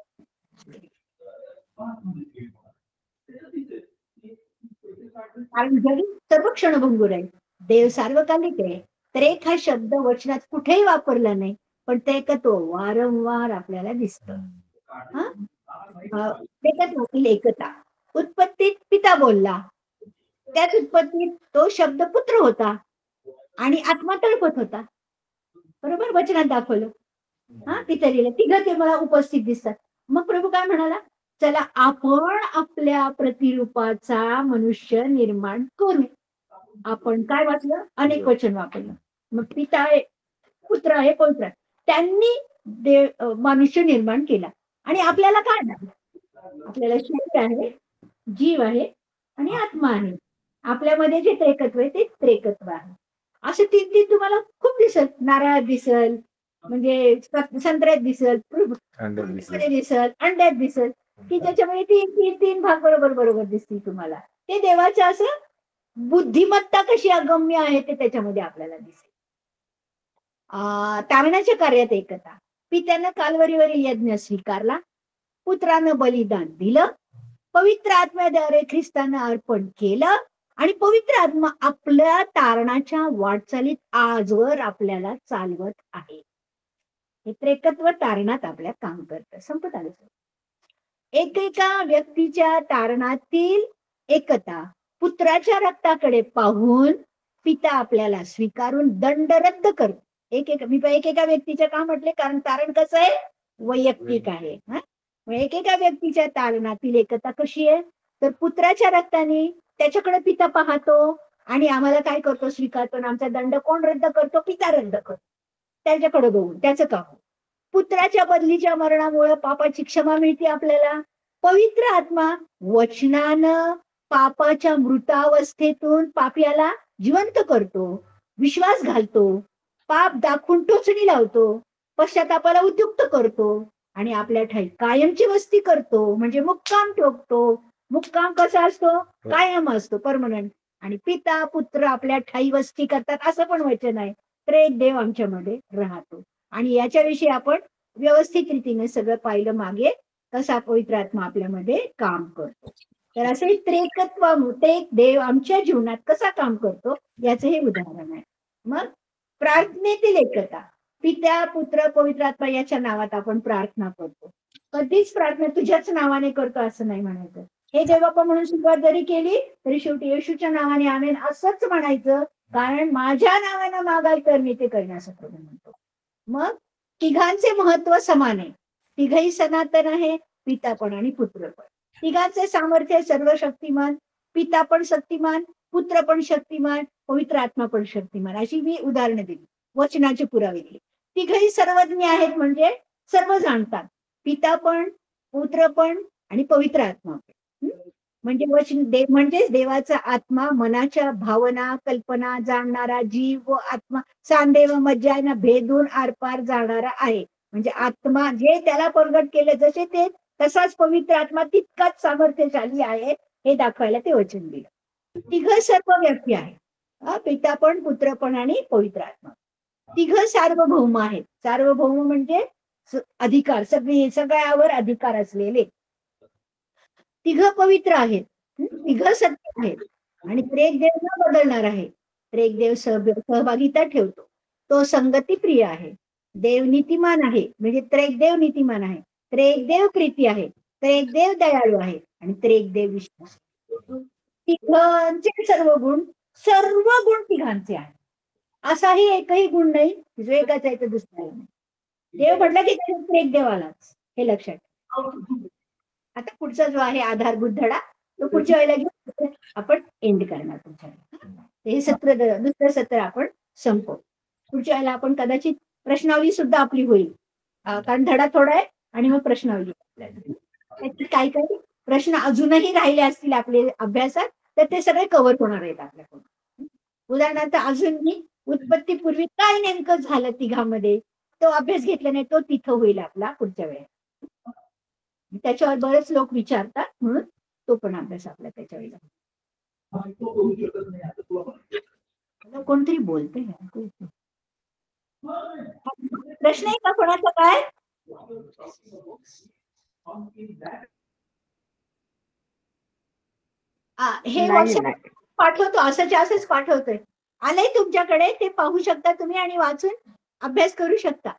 कारण जरी सर्व क्षणभंगूर आहे, देव सार्वकालिक आहे, त्रेक हा शब्द वचनात कुठेही वापरला नाही, पण त्रेकत्व वारंवार आपल्याला दिसतं. हा त्रेकत्वातील एकता. उत्पत्तीत पिता बोलला, त्याच उत्पत्तीत तो शब्द पुत्र होता आणि आत्मा तळपत होता. बरोबर वचनात दाखवलं. हा पितरीला तिघं ते मला उपस्थित दिसतात. मग प्रभू काय म्हणाला, चला आपण आपल्या प्रतिरूपाचा मनुष्य निर्माण करू. आपण काय वाचलं, अनेक वचन वापरलं. मग पिता आहे, पुत्र आहे, पवित्र आहे. त्यांनी मनुष्य निर्माण केला. आणि आपल्याला काय आहे, आपल्याला शरीर आहे, जीव आहे आणि आत्मा आहे. आपल्यामध्ये जे त्रेकत्व आहे ते त्रेकत्व आहे. असं तीन तीन तुम्हाला खूप दिसल, नारळात दिसल, म्हणजे संत्र्यात दिसल, दिसल, अंड्यात दिसल, की ज्याच्यामध्ये तीन तीन तीन भाग बरोबर बरोबर दिसतील तुम्हाला. ते देवाचं असं बुद्धिमत्ता कशी अगम्य आहे ते त्याच्यामध्ये आपल्याला दिसेल. तारणाच्या कार्यात एकता. पित्यानं कालवरीवरील यज्ञ स्वीकारला, पुत्रानं बलिदान दिलं, पवित्र आत्म्याद्वारे ख्रिस्तानं अर्पण केलं आणि पवित्र आत्मा आपल्या तारणाच्या वाटचालीत आजवर आपल्याला चालवत आहे. हे त्रेकत्व तारणात आपल्या काम करतं. संपत आलं. एकेका व्यक्तीच्या तारणातील एकता पुत्राच्या रक्ताकडे पाहून पिता आपल्याला स्वीकारून दंड रद्द करतो. एकेका व्यक्तीच्या का म्हटले, कारण तारण कसं आहे, वैयक्तिक आहे. एकेका व्यक्तीच्या तारणातील एकता कशी आहे, तर पुत्राच्या रक्ताने त्याच्याकडे पिता पाहतो आणि आम्हाला काय करतो, स्वीकारतो. आमचा दंड कोण रद्द करतो, पिता रद्द करतो. त्याच्याकडे बघून त्याचं काम. पुत्राच्या बदलीच्या मरणामुळे पापाची क्षमा मिळते आपल्याला. पवित्र आत्मा वचनानं पापाच्या मृतावस्थेतून पापियाला जिवंत करतो, विश्वास घालतो, पाप दाखवून टोचणी लावतो, पश्चातापाला उद्युक्त करतो आणि आपल्या ठाई कायमची वस्ती करतो. म्हणजे मुक्काम ठोकतो. मुक्काम कसा असतो, कायम असतो, परमनंट. आणि पिता पुत्र आपल्या ठाई वस्ती करतात असं पण वचन आहे. तर एक देव आमच्यामध्ये राहतो. आणि याच्याविषयी आपण व्यवस्थित रीतीने सगळं पाहिलं मागे, कसा पवित्र आत्मा आपल्यामध्ये काम करतो. तर असे त्रेकत्व, ते देव आमच्या जीवनात कसा काम करतो याचं हे उदाहरण आहे. मग प्रार्थनेतील एकता. पित्या पुत्र पवित्र आत्मा याच्या नावात आपण प्रार्थना करतो. कधीच प्रार्थना तुझ्याच नावाने करतो असं नाही म्हणायचं. हे देवबापा म्हणून सुरुवात जरी केली तरी शेवटी येशूच्या नावाने आमेन असंच म्हणायचं, कारण माझ्या नावानं मागाल तर मी ते करण्याचं प्रभू म्हणतो. मग तिघांचे महत्व समान आहे. तिघही सनातन आहे, पिता पण आणि पुत्र पण. तिघांचे सामर्थ्य सर्व शक्तिमान. पिता पण शक्तिमान, पुत्र पण शक्तिमान, पवित्र आत्मा पण शक्तिमान. अशी मी उदाहरणं दिली, वचनाचे पुरावे दिले. तिघही सर्वज्ञ आहेत, म्हणजे सर्व जाणतात. पिता पण, पुत्र पण आणि पवित्र आत्मा पण. म्हणजे वचन म्हणजेच देवाचा आत्मा मनाच्या भावना कल्पना जाणणारा जीव व आत्मा सांदेव मज्जाना भेदून आरपार जाणारा आहे. म्हणजे आत्मा जे त्याला प्रगट केलं जसे ते, तसाच पवित्र आत्मा तितकाच सामर्थ्यशाली आहे हे दाखवायला ते वचन दिलं. तिघ सर्व व्यक्ती आहे, पिता पण पुत्र पण आणि पवित्र आत्मा. तिघ सार्वभौम आहेत. सार्वभौम म्हणजे अधिकार, सगळ्यावर अधिकार असलेले. तिघ पवित्र आहेत, तिघ सत्य आहेत आणि त्रेक देव न बदलणार आहे. त्रेक देव सहभागिता ठेवतो, तो संगती प्रिय आहे. देव नीतिमान आहे, म्हणजे त्रेक देव नीतिमान आहे. त्रेक देव प्रीती आहे, त्रेक देव दयाळू आहे आणि त्रेक देव विश्वास. तिघांचे सर्व गुण तिघांचे आहेत. असाही एकही गुण नाही जो एकाचा आहे तर दुसरा नाही. देव म्हटलं की त्रेक देवालाच, हे लक्षात. आता पुढचा जो आहे आधारभूत धडा, तो पुढच्या वेळेला घेऊन आपण एंड करणार. तुमच्या हे सत्र, दुसरं सत्र आपण संपवू. पुढच्या वेळेला आपण कदाचित प्रश्नावली सुद्धा आपली होईल, कारण धडा थोडा आहे आणि मग प्रश्नावली. काही काही प्रश्न अजूनही राहिले असतील आपले अभ्यासात तर ते सगळे कव्हर होणार आहेत आपल्याकडून. उदाहरणार्थ अजून मी उत्पत्तीपूर्वी काय नेमकं झालं तिघांमध्ये तो अभ्यास घेतला नाही, तो तिथं होईल आपला पुढच्या वेळेला. त्याच्यावर बरेच लोक विचारतात, म्हणून तो पण अभ्यास आपला त्याच्या वेळेला. कोणतरी बोलते प्रश्न आहे का कोणाचा काय? हे व्हॉट्सअप पाठवतो, असंच पाठवतोय. आलंय तुमच्याकडे, ते पाहू शकता तुम्ही आणि वाचून अभ्यास करू शकता.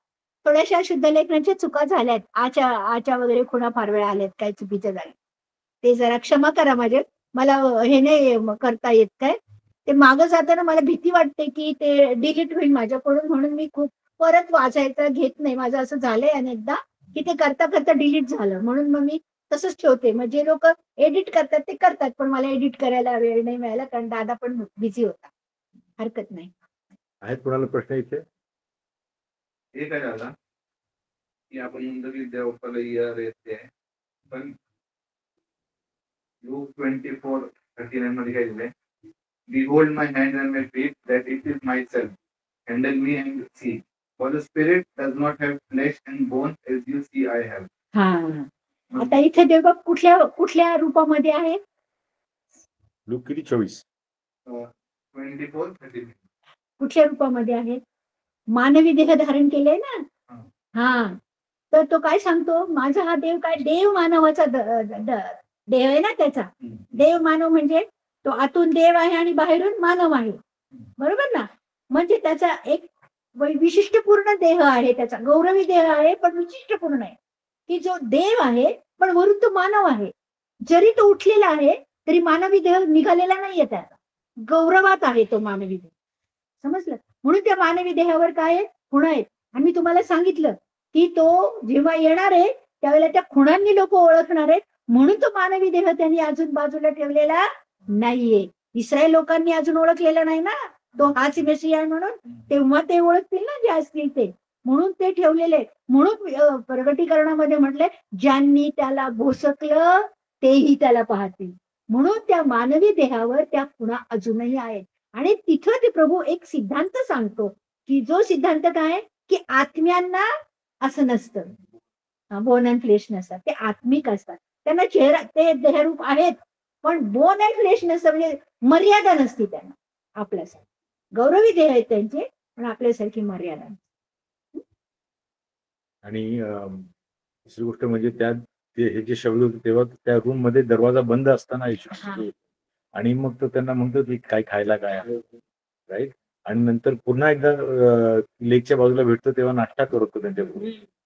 थोड्याशा शुद्ध लेखनाच्या चुका झाल्यात, आच्या वगैरे खुणा फार वेळा आल्यात, काय चुकीच्या झाल्या ते जरा क्षमा करा. मला हे नाही करता येत काय, ते मागं जाताना मला भीती वाटते की ते डिलीट होईल माझ्याकडून, म्हणून मी खूप परत वाचायचं घेत नाही. माझं असं झालंय अनेकदा की ते करता करता डिलीट झालं, म्हणून मग मी तसंच ठेवते. मग जे लोक एडिट करतात ते करतात, पण मला एडिट करायला वेळ नाही मिळाला, कारण दादा पण बिझी होता. हरकत नाही. आहेत कोणाला प्रश्न इथे? हे काय झालं की आपण म्हणतो देवपाला इयर येते, पण Luke 24:39 मध्ये काय दिलंय? Behold my hands and my feet, that it is myself. Handle me and see. For the spirit does not have flesh and bone as you see I have. हा, आता इथे देवबाप कुठल्या रूपामध्ये आहे? लूक किती 24? 24:39. कुठल्या रूपामध्ये आहे? मानवी देह धारण केलंय ना. हा, तर तो काय सांगतो? माझा हा देव काय? देव मानवाचा देव आहे ना त्याचा. देव मानव म्हणजे तो आतून देव आहे आणि बाहेरून मानव आहे, बरोबर ना? म्हणजे त्याचा एक विशिष्टपूर्ण देह आहे, त्याचा गौरवी देह आहे, पण विशिष्टपूर्ण आहे. की जो देव आहे पण वरून तो मानव आहे. जरी तो उठलेला आहे तरी मानवी देह निघालेला नाहीये, त्याचा गौरवात आहे तो मानवी देह. समजलं? म्हणून त्या मानवी देहावर काय आहे? खुणा आहेत. आणि मी तुम्हाला सांगितलं की तो जेव्हा येणार आहे त्यावेळेला त्या खुणांनी लोक ओळखणार आहेत, म्हणून तो मानवी देह त्यांनी अजून बाजूला ठेवलेला नाहीये. इस्रायल लोकांनी अजून ओळखलेला नाही ना तो हाच मेसिया आहे म्हणून. तेव्हा ते ओळखतील ना जे असतील ते, म्हणून ते ठेवलेले. म्हणून प्रगटीकरणामध्ये म्हटले, ज्यांनी त्याला घोसकलं तेही त्याला पाहतील. म्हणून त्या मानवी देहावर त्या खुणा अजूनही आहेत. आणि तिथं ते प्रभू एक सिद्धांत सांगतो की जो सिद्धांत काय, की आत्म्यांना असं नसतं, बोन अँड फ्लेश नसतात, ते आत्मिक असतात. त्यांना चेहरा, ते देहरूप आहेत, पण बोन अँड फ्लेश नसतं, म्हणजे मर्यादा नसती त्यांना. आपल्यासारखी गौरवी देह आहेत त्यांचे, पण आपल्यासारखी मर्यादा. आणि दुसरी गोष्ट म्हणजे त्यात हे जे शब्द होते तेव्हा त्या रूम मध्ये दरवाजा बंद असताना येशू, आणि मग तो त्यांना म्हणतो की काय खायला काय आहे, राईट? आणि नंतर पुन्हा एकदा लेकच्या बाजूला भेटतो तेव्हा नाश्ता करतो त्यांच्या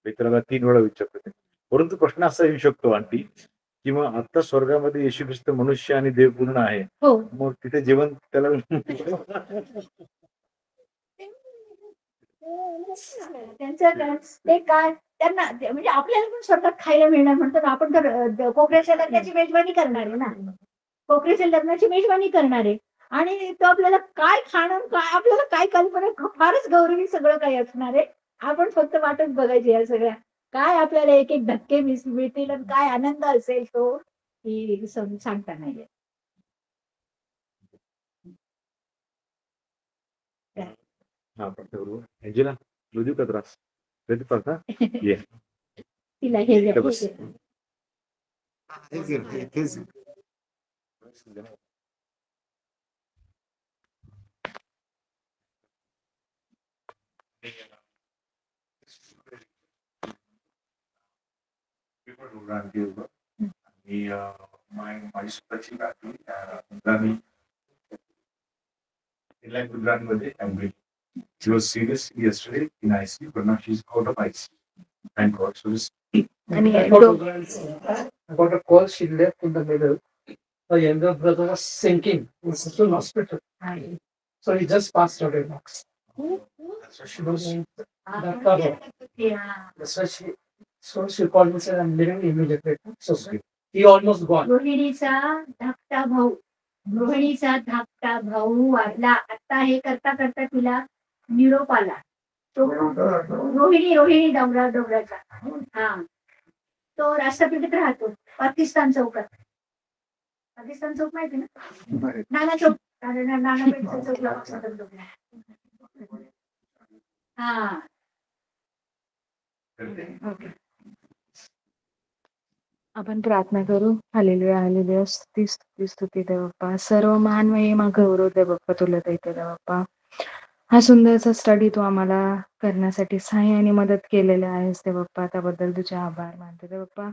मित्राला 3 वेळा विचारतो. परंतु प्रश्न असा येऊ शकतो आणखी, किंवा आता स्वर्गामध्ये येशू ख्रिस्त मनुष्य आणि देव पूर्ण आहे, मग तिथे जेवण त्याला त्यांचं ते काय, त्यांना म्हणजे आपल्याला पण स्वर्गात खायला मिळणार म्हणतात. आपण तर कोकऱ्याच्या लग्नाची मेजवानी करणार आहे ना, कोकऱ्याच्या लग्नाची मेजवानी करणार आहे. आणि तो आपल्याला काय खाणं, काय आपल्याला काय कल्पना, फारच गौरवी सगळं काही असणार आहे. आपण फक्त वाटच बघायची या सगळ्या, काय आपल्याला एक एक धक्के मिळतील आणि काय आनंद असेल तो की सांगता नाही येत. हा, एंजिला तुझी का त्रास कधी पडता ये तिला हे बस. माझी स्वतःची बातमी गुजरातमध्ये she was serious yesterday in ICU, but now she's out of ICU. Thank God. So this I got a call. She left in the middle. Her younger brother was sinking in Central Hospital. So he just passed away, Max. that's what she was. That's why she called me and said, I'm leaving immediately. So he almost gone. गृहिणीचा धाकटा भाऊ वारला. आता हे करता करता तिला निरोप आला. तो रोहिणी डोंगराचा, हा, तो राष्ट्रपतीत राहतो पाकिस्तान चौकात. पाकिस्तान चौक माहिती ना, नाना चौक, नाना चौक. हा, ओके. आपण प्रार्थना करू. हालेलुया हालेलुया, स्तुती स्तुती स्तुती देव बाप्पा. सर्व महान महिमा गौरव देव बाप्पा तुला देते देव बाप्पा. हा सुंदरचा स्टडी तू आम्हाला करण्यासाठी सहाय्य आणि मदत केलेली आहेस दे बाप्पा. त्याबद्दल तुझे आभार मानते दे बाप्पा.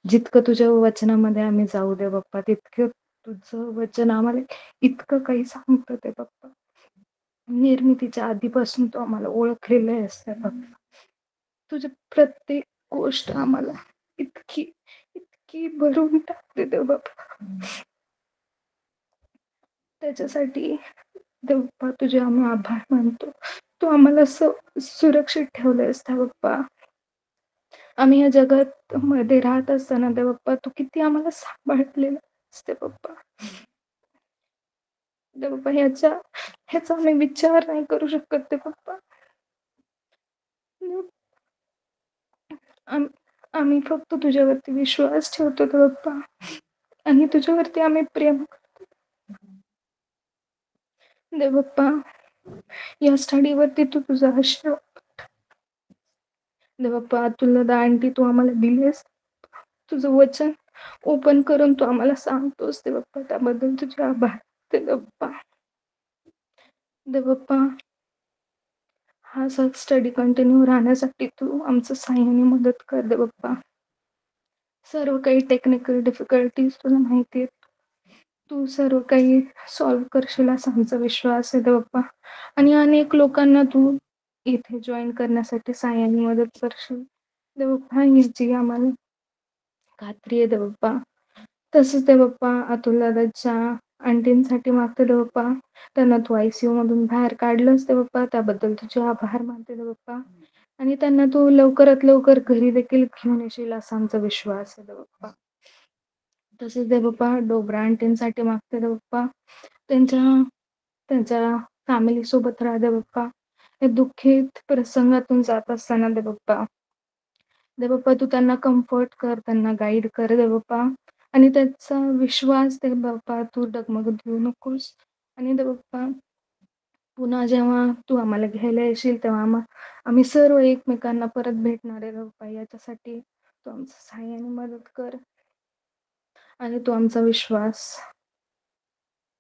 जितकं तुझ्या वचनामध्ये आम्ही जाऊ दे बाप्पा, तितकं तुझं वचन आम्हाला इतकं काही सांगतं ते बाप्पा. निर्मितीच्या आधीपासून तू आम्हाला ओळखलेलं आहेस दे बाप्पा. तुझी प्रत्येक गोष्ट आम्हाला इतकी इतकी भरून टाकते दे बाप्पा. त्याच्यासाठी देवप्पा तुझे आम्ही आभार मानतो. तू आम्हाला सुरक्षित ठेवलंयस त्या बाप्पा. आम्ही या जगात मध्ये राहत असताना देवप्पा तू किती आम्हाला सांभाळलेलं असते बाप्पा. देवप्पा ह्याचा आम्ही विचार नाही करू शकत ते बाप्पा. आम्ही फक्त तुझ्यावरती विश्वास ठेवतो ते बाप्पा आणि तुझ्यावरती आम्ही प्रेम करतो देव बाप्पा. या स्टडीवरती तू तुझा आशीर्वाद देव बाप्पा. तुला आंटी तू आम्हाला दिलीस, तुझं वचन ओपन करून तू आम्हाला सांगतोस देव बाप्पा. त्याबद्दल तुझे आभार देव बाप्पा. देव बाप्पा हा स्टडी कंटिन्यू राहण्यासाठी तू आमचं सहाय्याने मदत कर दे बाप्पा. सर्व काही टेक्निकल डिफिकल्टीज तुला माहिती आहेत, तू सर्व काही सॉल्व्ह करशील असा आमचा विश्वास आहे दे बाप्पा. आणि अनेक लोकांना तू इथे जॉईन करण्यासाठी सहाय्याने मदत करशील दे बाप्पा, ह्याची आम्हाला खात्री आहे दे बाप्पा. तसंच दे बाप्पा अतुल दादाच्या आंटींसाठी मागते दे बाप्पा. त्यांना तू ICU मधून बाहेर काढलंस दे बाप्पा, त्याबद्दल तुझे आभार मानते दे बाप्पा. आणि त्यांना तू लवकरात लवकर घरी देखील घेऊन येशील असा आमचा विश्वास आहे दे बाप्पा. तसेच दे बाप्पा डोबरा आंटींसाठी मागते दे बाप्पा. त्यांच्या फॅमिली सोबत राहा दे बाप्पा. हे दुःखित प्रसंगातून जात असताना दे बाप्पा. दे बाप्पा तू त्यांना कम्फर्ट कर, त्यांना गाईड कर दे बाप्पा. आणि त्याचा विश्वास दे बाप्पा तू डगमगू देऊ नकोस. आणि दे बाप्पा पुन्हा जेव्हा तू आम्हाला घ्यायला येशील तेव्हा आम्ही सर्व एकमेकांना परत भेटणार आहे बाप्पा. याच्यासाठी तू आमचं सहाय्याने मदत कर आणि तू आमचा विश्वास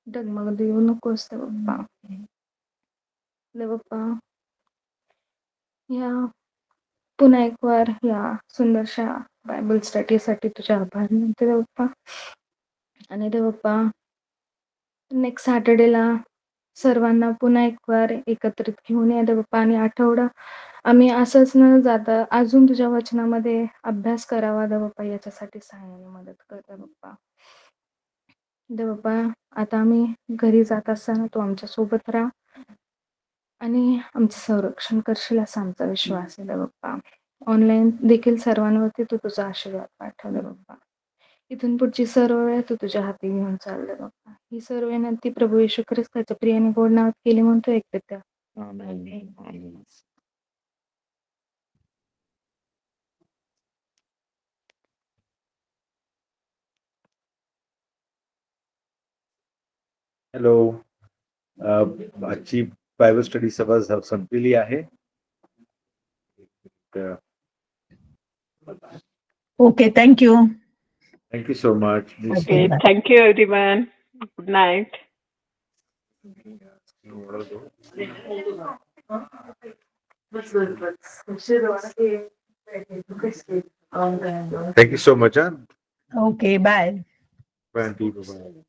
डगमगू देऊ नकोस दे बाप्पा. दे बाप्पा या पुन्हा एक वार या सुंदरशा बायबल स्टडीसाठी तुझे आभार मानते दे बाप्पा. आणि दे बाप्पा नेक्स्ट सॅटर्डेला सर्वांना पुन्हा एक वार एकत्रित घेऊन या दे बाप्पा. आणि आठवडा आम्ही असंच न जाता अजून तुझ्या वचनामध्ये अभ्यास करावा दे बाप्पा, याच्यासाठी सहाय्याने मदत कर दे बाप्पा. दे बाप्पा आता आम्ही घरी जात असताना तू आमच्या सोबत राहा आणि आमचं संरक्षण करशील असा आमचा विश्वास आहे दे बाप्पा. ऑनलाईन देखील सर्वांवरती तू तुझा आशीर्वाद पाठव दे बाप्पा. इथून पुढची सर्व वेळ तू तुझ्या हाती घेऊन चाल दे बाप्पा. ही सर्व विनंती प्रभू येशू ख्रिस्ताच्या प्रियाने गोड नावात केली म्हणतो एक पित्या. हॅलो. आजची बायबल स्टडी सभा संपलेली आहे. Okay, thank you. Thank you so much. Okay, thank you everyone. Good night. Thank you so much. Okay, bye. Bye.